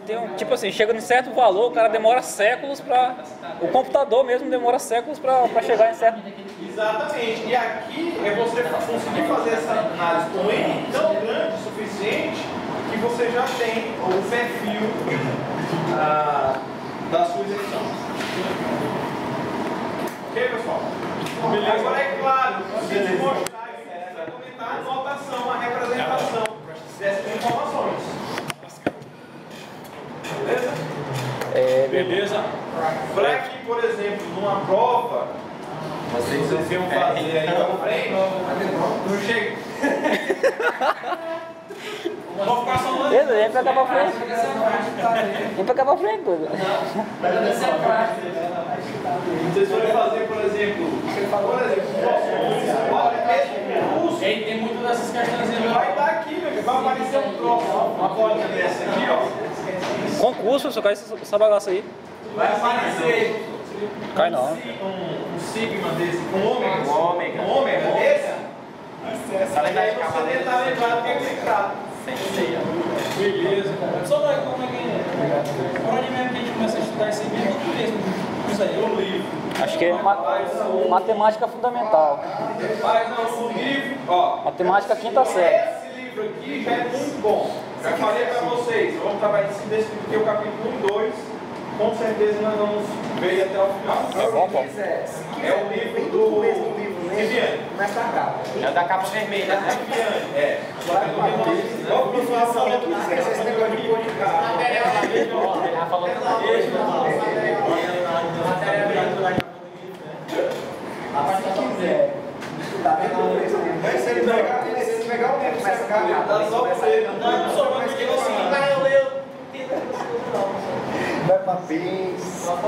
Tem um, tipo assim, chega em certo valor, o cara demora séculos para... O computador mesmo demora séculos para chegar em certo... Exatamente. E aqui é você conseguir fazer essa análise com N tão grande o suficiente que você já tem o perfil da sua execução. Ok, pessoal? Beleza. Agora é claro, você mostrar e precisa comentar a notação, a representação dessas informações. Beleza? Beleza? Para que, por exemplo, numa prova, vocês iam fazer aí pra frente, não chega. Vou ficar só lá. Beleza, vem pra cá pra frente. Vem pra cá pra frente, coisa. Vocês forem fazer, por exemplo, curso, Tem muito dessas questões. vai dar aqui, meu filho, vai aparecer um troço, uma bolinha dessa aqui, ó. Concurso, só cai essa bagaça aí. Vai aparecer Cai não. um sigma desse, um ômega desse. Essa E aí você tentar lembrar do que é clicado. Beleza. Só daí como é que é? Por onde mesmo que a gente começa a estudar esse livro? Tudo mesmo. Isso aí, o livro. Acho que é matemática fundamental. Mas não, o livro, ó. Matemática quinta série. Esse livro aqui já é muito bom. Já falei para vocês, vamos trabalhar em cima desse livro aqui, o capítulo 1 e 2. Com certeza nós vamos ver até o final. É bom, pô. É o livro do Viviane. Começa a capa. É da capa vermelha, né? Viviane, é. Vamos continuar falando que esse negócio de codificar. Ele já falou Se quiser. Tá vendo? Mas se ele pegar o tempo, começa a capa. Dá só pra ele. Não, só pra que eu assim, cara, eu leio. Vai pra PIS.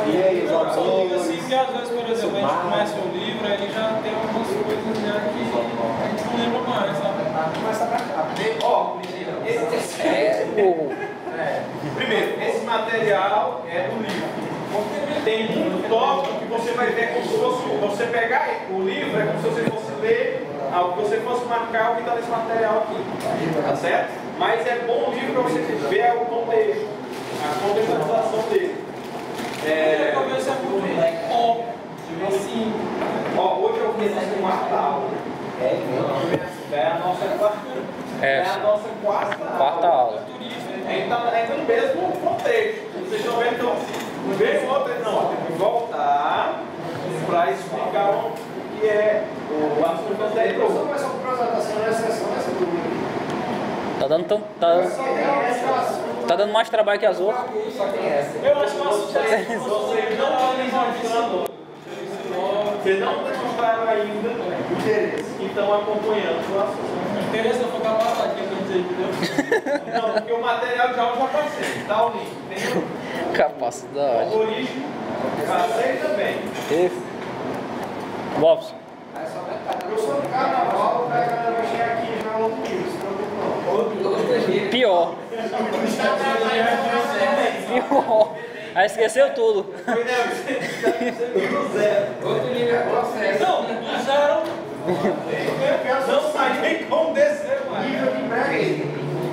E aí, os Eu digo autores. assim que às vezes, por exemplo, a gente começa o livro, ele já tem algumas coisas já que a gente não lembra mais, sabe? Começa pra cá. Ó, burro. primeiro, esse material é do livro. Tem muito tópico que você vai ver como se fosse. Você pegar o livro, é como se você fosse ler, que você fosse marcar o que está nesse material aqui. Tá certo? Mas é bom o livro para você ver o contexto, a contextualização dele. Talvez é muito óbvio, assim. Ó, hoje eu fiz a quarta aula. É a nossa quarta aula. Então, é no mesmo contexto. Vocês estão vendo, então, não vem outra, não. Tem que voltar para explicar o que é o assunto anterior. Só começar com apresentação nessa sessão, nessa turma. Tá dando mais trabalho que as outras. Eu acho que Vocês não estão demonstrando. Vocês não demonstraram ainda o interesse. Então, acompanhando o assunto. interesse não foi capaz de aqui, eu entendeu? Não, porque o material de aula já passei. Tá o link. Tem o Capacidade. algoritmo. Passei também. Esse. Lopes. Eu sou do carnaval, a galera vai chegar aqui já no outro livro, se preocupa não. Pior. Pior. Aí esqueceu tudo. Foi, né? Você do zero. Outro nível é processo. Não, do zero. Não sai nem como descer, mano. Nível de breve.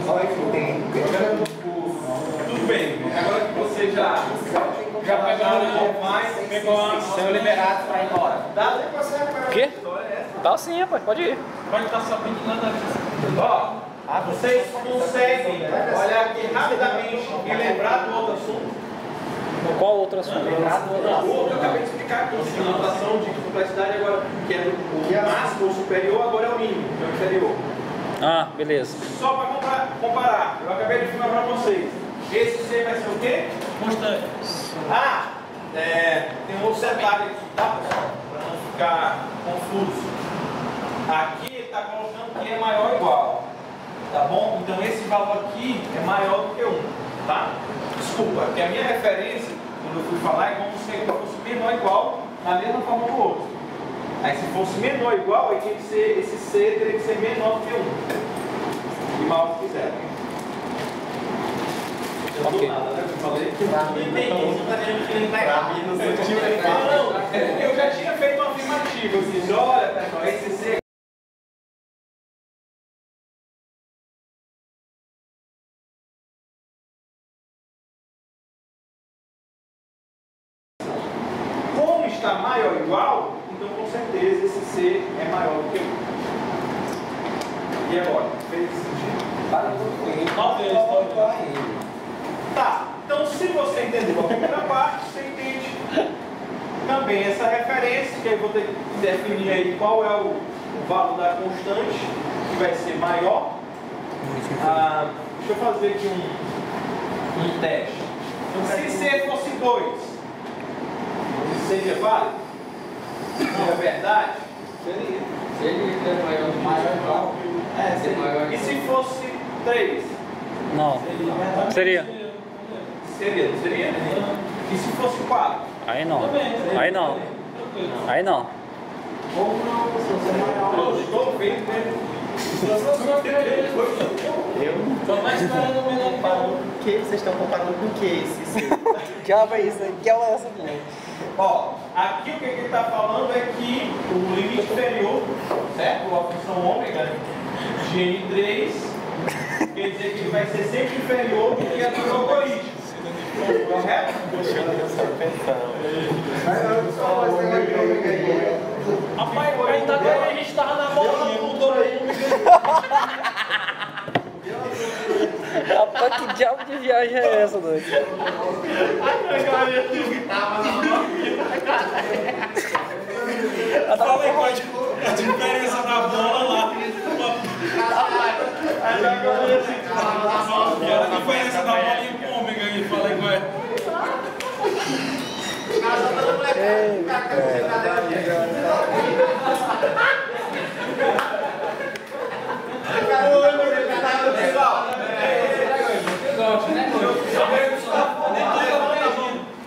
Olha que tem. Tudo bem. Agora que você já pegaram um pouco mais, São liberados para ir embora. dá tempo pra você recuperar. O quê? A história é essa. Tá sim, rapaz. Pode ir. Pode estar sabendo nada disso. Ó, vocês conseguem olhar aqui rapidamente e lembrar do outro assunto? Qual outro assunto? O outro eu acabei de explicar aqui, assim, notação de complexidade agora, que é o máximo ou superior, agora é o mínimo, é o inferior. Ah, beleza. Só para comparar, eu acabei de filmar para vocês. Esse C vai ser o quê? Constante. Tem um outro detalhe aqui, tá, pessoal? Para não ficar confuso. Aqui ele está colocando que é maior ou igual. Tá bom? Então esse valor aqui é maior do que 1, tá? Desculpa, porque a minha referência, quando eu fui falar, é como se ele fosse menor ou igual na mesma forma do outro. Aí se fosse menor ou igual, aí tinha que ser, esse C teria que ser menor do que 1. E maior do que 0. Eu não dou nada, né? Eu falei. Não, eu já tinha feito uma afirmativa. Eu disse, olha, pessoal, esse C. Como está maior ou igual, então com certeza esse C é maior do que 1. E agora? Fez sentido? Para tudo com ele. Talvez. Tá, então se você entendeu a primeira parte, você entende também essa referência, que aí eu vou ter que definir aí qual é o valor da constante, que vai ser maior. Deixa eu fazer aqui um teste. Se C fosse 2, seria válido? Seria verdade? Seria maior igual. E se fosse 3? Não. Seria. Seria, não seria? E se fosse 4? Aí não. Aí não. Aí não. Estou vendo, né? Tô mais esperando o menor para o que vocês estão comparando com o que esse? Que é isso aí? Que é essa aqui? Ó, aqui o que ele está falando é que o limite inferior, certo? A função ômega de N3 quer dizer que ele vai ser sempre inferior do que a do logaritmo. Correto? rapaz, ainda agora a gente tava na bolinha, mudou aí. Rapaz, que diabo de viagem é essa, doido? Fala aí qual a diferença da bola lá. Qual a diferença da bolinha com ômega aí? Fala aí qual é.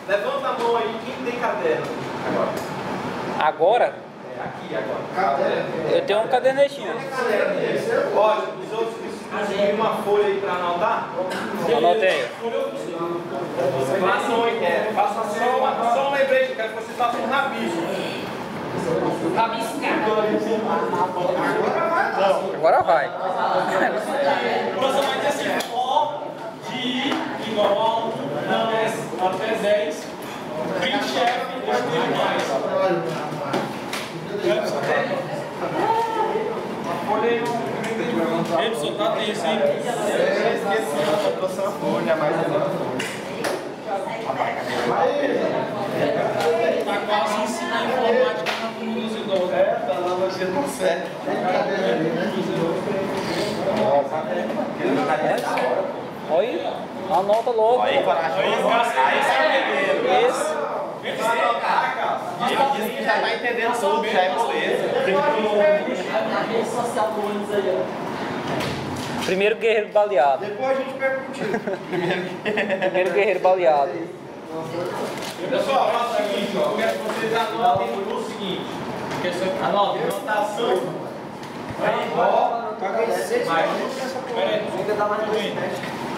Levanta a mão aí, quem tem caderno agora? Agora, Aqui, agora. eu tenho um cadernetinho. Pode, os outros conseguiram uma folha aí para anotar? Anotei. Faça só um lembrete, eu quero que vocês façam um rabisco. Agora vai. Você vai dizer assim, O de I igual a 1 até 10, printf escreve mais. Edson, tá tenso, hein? Eu trouxe uma folha, mais Tá quase ensinando informática na turma dos idosos. tá lá no jeito tá certo. Olha, anota logo. Aí, corajoso. Aí, sabe Esse. ele disse que já tá entendendo tudo, já é moleza. Primeiro guerreiro baleado. Depois a gente pega contigo. Primeiro guerreiro baleado. Pessoal, faça o seguinte, ó, eu quero que vocês anotem o seguinte. Anotem, notação.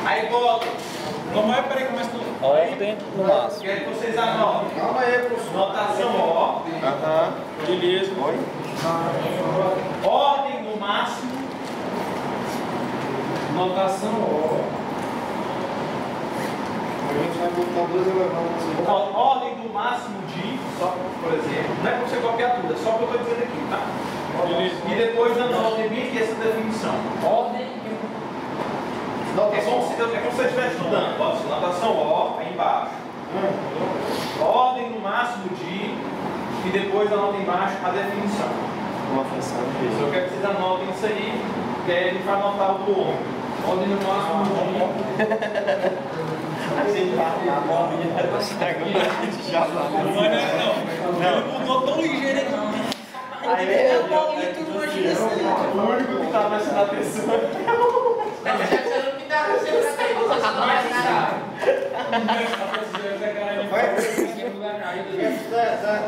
Aí bota. Como é? Peraí, começa tudo. Ordem no máximo. Quero que vocês anotem. Calma aí, professor. Notação ó. Beleza. Ordem no máximo. Notação O. A gente vai botar dois elevados. Ordem do máximo de, só por exemplo. Não é para você copiar tudo, é só o que eu estou dizendo aqui, tá? Beleza. E depois anotem bem aqui essa definição. Ordem. É como se você estivesse estudando. Pode ser notação O, aí embaixo. Ordem no máximo de, e depois anota embaixo a definição. Uma função Isso, eu quero que vocês anotem isso aí, que aí a gente vai anotar o do homem. Ordem no máximo de. A gente tá na bolinha, a gente já tá. Ele mudou tão ligeiro aqui. Aí, o único que tá prestando atenção é o Não, você tá dizendo que tá acontecendo pra quem? Você não vai achar.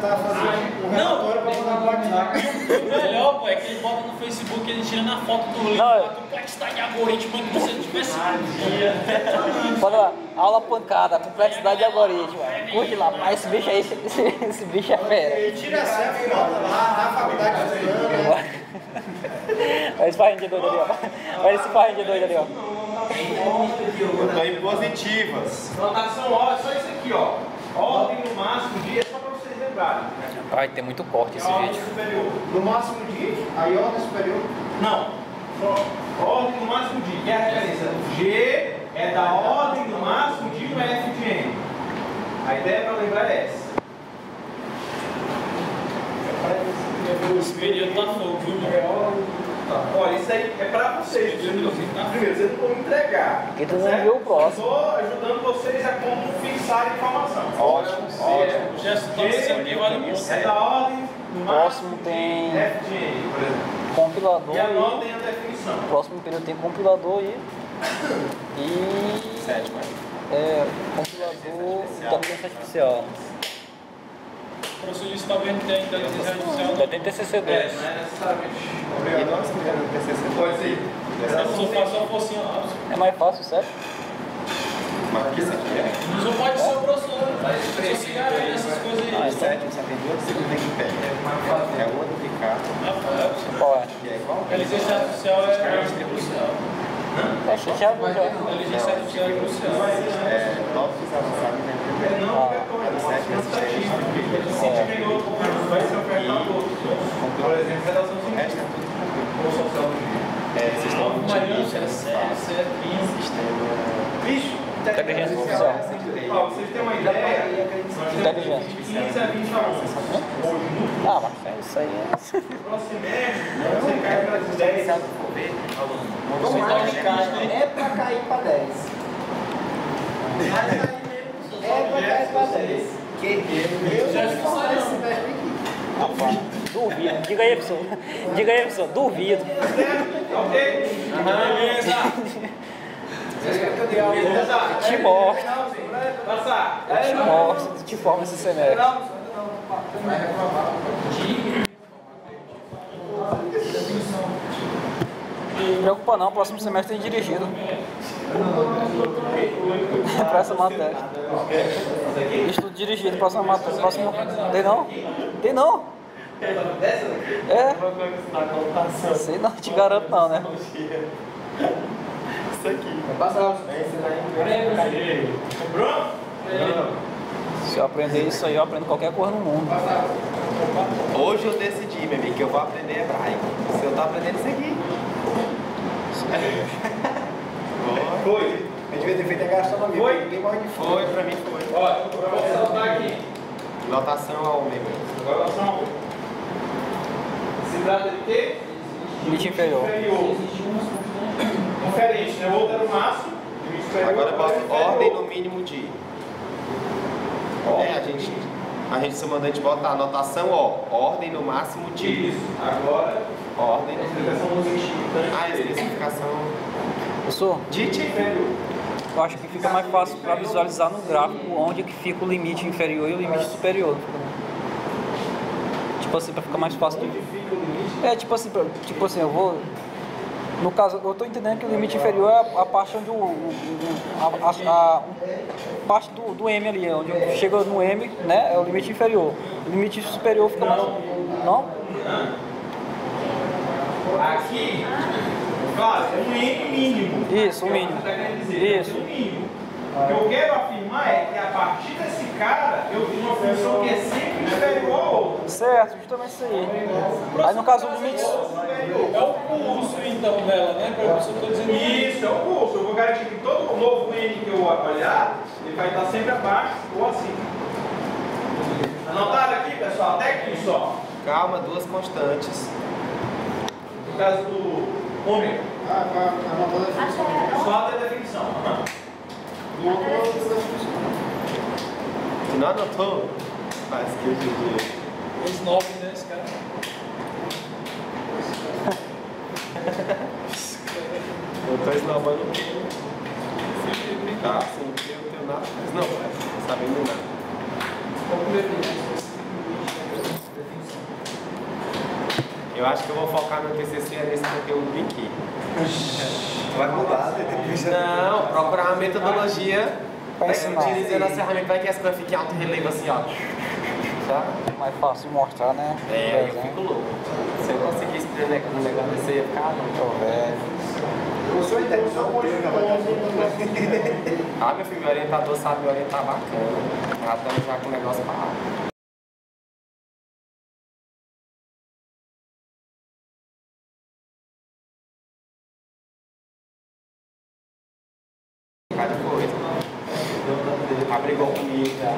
Tá fazendo um relatório pra mandar pro WhatsApp. O melhor, pô, é que ele bota no Facebook, ele tira na foto do livro, a complexidade de algoritmo, como se você tivesse Bora lá, aula pancada, complexidade de algoritmo. Curte lá, mas esse bicho aí, esse bicho é fera. Ele tira a selfie e bota lá na faculdade estudando. Olha esse farrinho de doido ali, ó. Olha esse farrinho de doido ali, ó. Eu tô em positivas. Notação ó, só isso aqui, ó. Ordem no máximo de, é só pra vocês lembrarem. Ai, tem muito corte esse Ordem vídeo. superior. No máximo de, aí ordem superior. Não. Ordem no máximo de, que é a referência. O G é da ordem no máximo de um F de N. A ideia para lembrar é essa. Esse período tá fogo, viu, mano? Tá. Olha, isso aí é para vocês. Primeiro, vocês não vão entregar. Porque tu não certo? viu o próximo. Estou ajudando vocês a como fixar a informação. Ótimo, ótimo. O gesto tá sendo que vale muito. É da ordem no Próximo máximo tem de F de N, por exemplo. compilador E anotem a definição. e... Próximo período tem compilador e... Sétimo. compilador da inteligência artificial. O professor disse que talvez não tenha inteligência artificial. Ainda tem TCC2. Não é necessariamente. E nós que temos TCC. Pode ser. Se a pessoa faz só um focinho rápido. É mais fácil, certo? Mas isso aqui é. Não pode ser o professor. Se você se garante essas coisas aí. O sétimo só tem duas segundas em pé. É uma duplicada. Qual é? Que é igual. Inteligência artificial é crucial. Já viu, já. Inteligência artificial é crucial. Tópicos avançados, né? Não, é do sétimo estatística. Você ganhou outro curso, vai ser ofertado outro. Por exemplo, redação científica ou sociologia. Sistema Marícia, C, 15. Sistema. Bicho, Inteligência artificial. Ó, vocês têm uma ideia? Nós Inteligência. temos de 15 a 20 alunos. Hoje, no Ah, mas é isso aí. próximo semestre, você cai para 10 alunos. É pra cair pra 10. É pra cair pra 10. Eu já vou falar esse semestre aqui. Rapaz, duvido. Diga aí, pessoal. Diga aí, pessoal. Duvido. Ok? Beleza. Te mostro. Passar. Te mostro. Te formo esse semestre. Não se preocupa não, próximo semestre tem dirigido. Para essa matéria. Estudo dirigido, próxima matéria. Próximo... Tem não? Tem não? É? Sei não, te garanto não, né? Isso aqui. Se eu aprender isso aí, eu aprendo qualquer coisa no mundo. Hoje eu decidi, meu amigo, que eu vou aprender hebraico. Se eu tô aprendendo isso aqui. Foi. Eu devia ter feito a gastronomia. Foi? Ninguém morre de fome. Foi, pra mim foi. Olha, eu vou saltar aqui. Notação ao ômega. Agora são. Se trata de quê? Limite inferior. Inferior. Diferente, né? O outro era o máximo. Limite superior. Agora eu boto inferior. ordem no mínimo de. A gente se manda a gente botar a notação, ó. Ordem no máximo de. Isso. Agora, Ordem. a explicação dos instintos. Ah, especificação. Professor, Dite inferior. eu acho que fica mais fácil para visualizar no gráfico onde que fica o limite inferior e o limite superior. Tipo assim, para ficar mais fácil. É, tipo assim, eu vou... No caso, eu estou entendendo que o limite inferior é a parte onde a parte do M ali, onde chega no M, né, é o limite inferior. O limite superior fica mais... Não? Aqui, claro, é um M mínimo. Isso, o mínimo. Você está querendo dizer? Isso. É um mínimo. O que eu quero afirmar é que a partir desse cara, eu tenho uma função que é sempre inferior ao outro. Certo, justamente isso aí. Aí no caso o limite... É o curso, então, dela, né? Professor, eu tô dizendo Isso, é o curso. Eu vou garantir que todo novo N que eu olhar, ele vai estar sempre abaixo ou acima. Anotaram aqui, pessoal? Até aqui só. Calma, duas constantes. No caso do ômega. Só até a definição. Do outro, eu Tu não anotou? Faz que eu digo. os novos, né, esse cara? Eu tô esnobando se brincar, assim, porque eu não tenho nada, mas não, não sabendo nada. Eu acho que eu vou focar no TCC nesse conteúdo aqui. Vai mudar, depois. Não, procurar uma metodologia Pra ensinar. utilizando a ferramenta para que as coisas fiquem em alto relevo assim, ó. Tá? Mais fácil de mostrar, né? É, eu fico louco. Se eu conseguisse ter um negócio desse, eu ia ficar louco. velho. Eu sou interrupção, vai Ah, meu filho, meu orientador sabe me orientar bacana. Já estamos já com o negócio para. Cada coisa. Abrigou comigo já.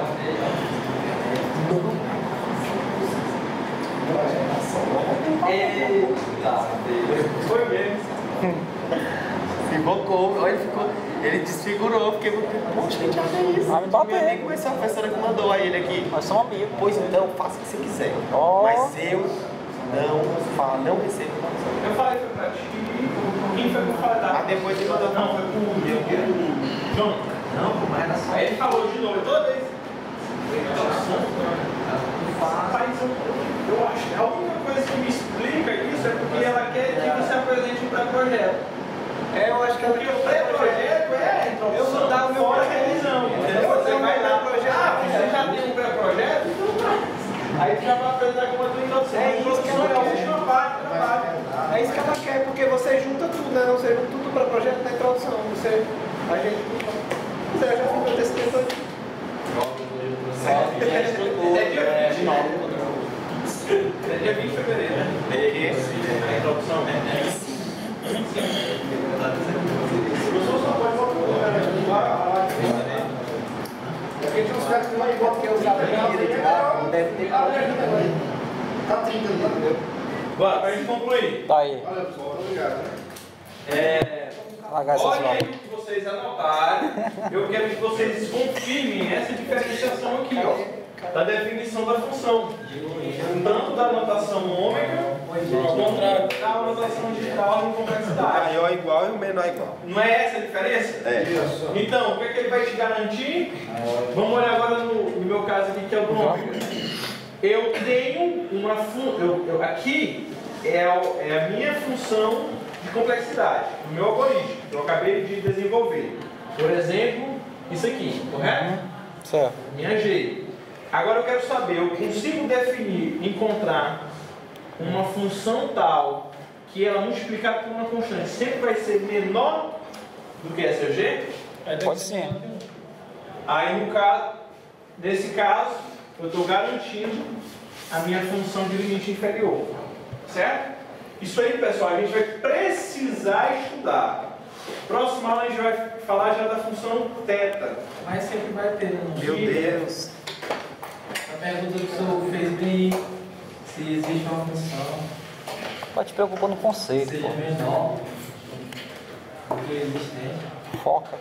Foi mesmo. Invocou, olha, ele desfigurou, porque poxa, gente, olha isso. Vai me bater. Meu amigo, essa professora que mandou a ele aqui. Nós somos amigos. Pois então, faça o que você quiser. Ó. Mas eu não recebo tradução. Eu falei foi pra ti, quem foi que eu falei da... Mas depois ele mandou Não, foi com o João. Não, mas era só. Aí ele falou de novo, toda vez. Rapaz, eu acho que a única coisa que me explica isso é porque ela quer que você apresente um pré-projeto. Eu acho que Porque o pré-projeto é introdução, eu vou dar o meu fora a pré-projeto. revisão. Entendeu? Você vai lá, você já tem um pré-projeto, então vai. Aí você já vai apresentar como a tua introdução. É isso que ela é a quer. última parte da parte. É isso que ela quer, porque você junta tudo, né? Você junta tudo para projeto na introdução. A gente já fica desse tempo aqui. É dia 29. É dia 20 de fevereiro. A introdução. O professor só pode voltar. Porque tinha uns caras que não iam Porque os abelheiros lá não devem ter como. Tá 30 ali, entendeu? Bora, pra gente concluir. Tá aí. Olha, pessoal, muito obrigado. Largar essas Olha aí lojas. o que vocês anotaram. Eu quero que vocês confirmem essa diferenciação aqui, ó, da definição da função. Tanto da notação ômega, quanto da anotação digital em complexidade. Maior igual e o menor igual. Não é essa a diferença? É. Então, o que é que ele vai te garantir? Vamos olhar agora no meu caso aqui, que é o do ômega. Eu tenho uma função. Aqui é a minha função de complexidade, o meu algoritmo, que eu acabei de desenvolver. Por exemplo, isso aqui, correto? Certo. Minha G. Agora eu quero saber, eu consigo definir, encontrar uma função tal que ela multiplicada por uma constante sempre vai ser menor do que essa G? Pode sim. Aí no caso, nesse caso, eu estou garantindo a minha função de limite inferior. Certo? Isso aí, pessoal, a gente vai precisar estudar. Próxima aula a gente vai falar já da função θ. Mas sempre vai ter, né? Meu Deus. A pergunta que o senhor fez bem, se existe uma função Tá te preocupando com o que conceito, seja pô. menor do que o existente. Foca.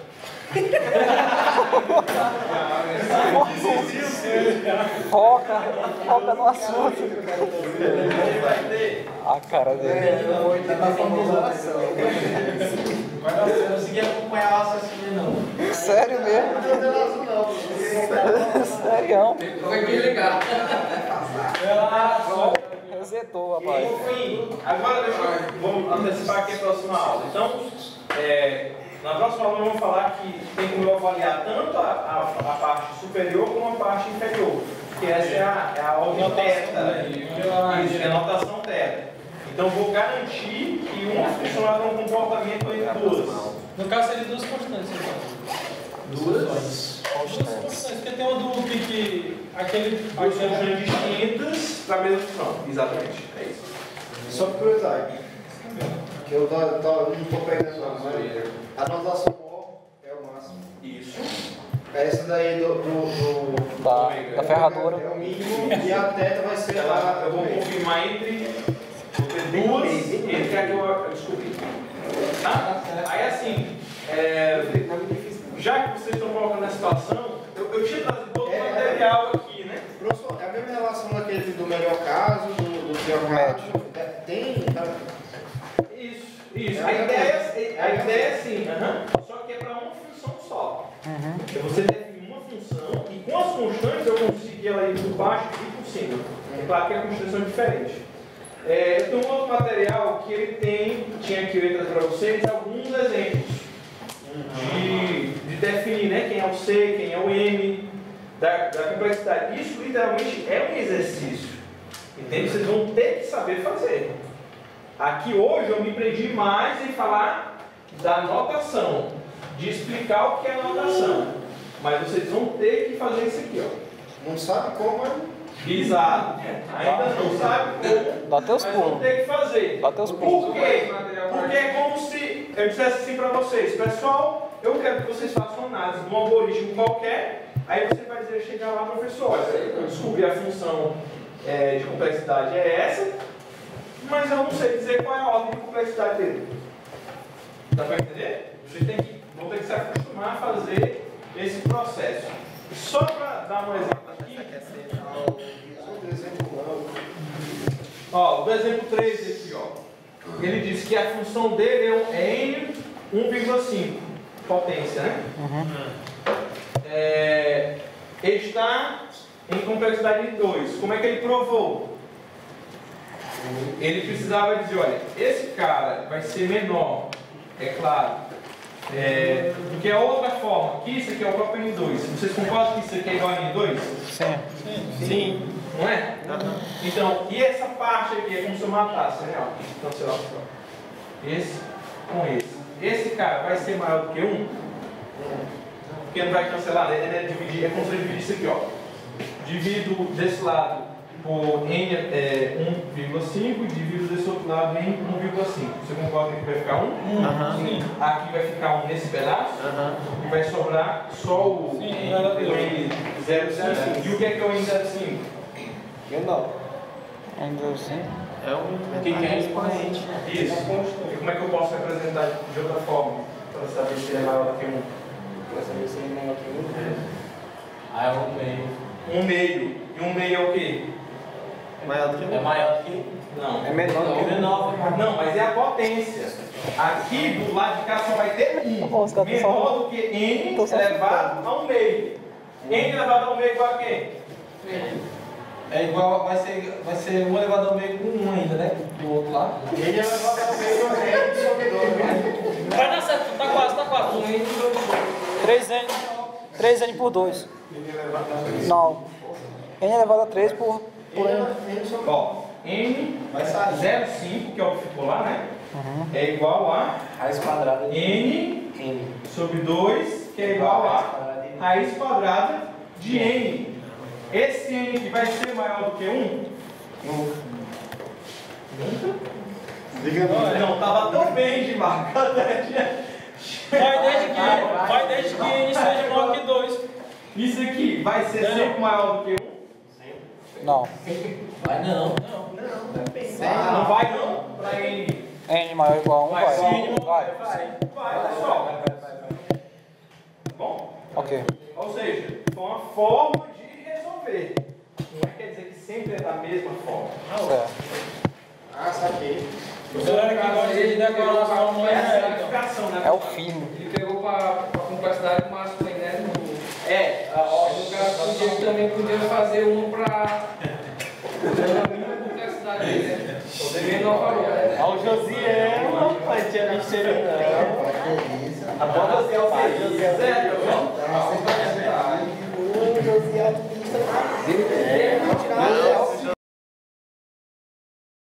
Foca no assunto. A cara dele. Mas eu não consegui acompanhar o raciocínio, não. Sério mesmo? Não tem razão, não. Sério. Foi que ligar. Resetou, rapaz. Enfim, agora vamos antecipar aqui a próxima aula. Então, na próxima aula vamos falar que tem como eu avaliar tanto a parte superior como a parte inferior. Que essa é a ordem θ. Isso, é a notação θ. Então vou garantir que uma funcionará um comportamento entre duas. No caso, seria duas constantes, então. Duas constantes, porque tem uma do que aquele Duas funções distintas para a mesma função. Exatamente, é isso. Só por curiosidade. Que eu não estou pegando a maioria. A notação O é o máximo. Isso. Essa daí Da ferradura. é o mínimo e a θ vai ser Eu vou confirmar entre duas, entre a que eu descobri. Tá? Aí assim, já que vocês estão colocando a situação, eu tinha trazido todo o material aqui, né? Professor, é a mesma relação daquele do melhor caso, do pior caso. Tem. Isso. A ideia É você definir uma função e com as constantes eu consegui ela ir por baixo e por cima. É claro que a constituição é diferente. Eu tenho um outro material que ele tinha aqui eu ia trazer para vocês alguns exemplos de definir, né, quem é o C, quem é o M, da complexidade. Isso literalmente é um exercício. Entende? Vocês vão ter que saber fazer. Aqui hoje eu me prendi mais em falar da notação, de explicar o que é notação. Mas vocês vão ter que fazer isso aqui, ó. Não sabe como, mas... Exato. Ainda não sabe como, Dá teus mas pulos. vão ter que fazer. Dá teus pulos. Por quê? Porque é como se eu dissesse assim para vocês, pessoal, eu quero que vocês façam análise de um algoritmo qualquer, aí você vai dizer, chegar lá, professor, olha, eu descobri a função de complexidade é essa, mas eu não sei dizer qual é a ordem de complexidade dele. Dá para entender? Vocês vão ter que se acostumar a fazer esse processo. Só para dar um exemplo aqui. Ó, do exemplo 3 aqui, ó. Ele diz que a função dele é N 1,5 potência, né? Ele está em complexidade de 2. Como é que ele provou? Ele precisava dizer, olha, esse cara vai ser menor, é claro, do que a outra forma, que isso aqui é o próprio N2. Vocês concordam que isso aqui é igual a N2? Sim. Sim. Não é? Então, e essa parte aqui é como se eu matasse, né? Ó, então, sei lá, esse com esse. Esse cara vai ser maior do que 1? Porque não vai cancelar, né? Ele é como se eu dividisse aqui, ó. Divido desse lado por N 1,5 e divido desse outro lado em 1,5. Você concorda que vai ficar 1? Sim. Aqui vai ficar 1 nesse pedaço e vai sobrar só o N 0,5. E o que é o N 0,5? Eu não. Ainda assim. O que é expoente? Isso. E como é que eu posso representar de outra forma? Para saber se ele é maior do que 1? Para saber se ele é maior que 1. Aí é um meio. 1 meio. E 1 meio é o quê? Maior do que É maior que Não. É menor do que 1. menor. Não, mas é a potência. Aqui do lado de cá só vai ter 1. Bom, os caras tão Menor só- do que N tão só elevado a 1 meio. N elevado a 1 meio igual a quem? É igual, vai ser 1 elevado ao meio com 1 ainda, né? Do outro lado. N elevado a 1 meio é N sobre 2. Vai dar certo, tá quase, tá quase. 3N por 2. Não. N elevado a 3 por N. Ó, N vai sair 0,5, que é o que ficou lá, né? É igual a Raiz quadrada de N sobre 2, que é igual a raiz quadrada de N. Esse N aqui vai ser maior do que 1? Nunca. Não, tava tão bem de marca. Vai desde que N seja maior que 2. Isso aqui vai ser sempre maior do que 1? Não. Vai não. Não vai não? Para N. N maior ou igual a 1 Vai vai. sim, Vai. Vai, pessoal. Tá bom? Ok. Ou seja, foi uma forma de resolver. Não quer dizer que sempre é da mesma forma. Certo. Ah, saquei. Galera que gosta de decorar as fórmulas Essa é a aí, ó. aplicação, né? É o firme. Ele pegou para a complexidade máxima, né? No O cara também podia fazer um para a mínima complexidade dele, né? Ele não falou, né? Olha o Josiel, rapaz, tinha besteira não. A bota assim é o certo? Josiel.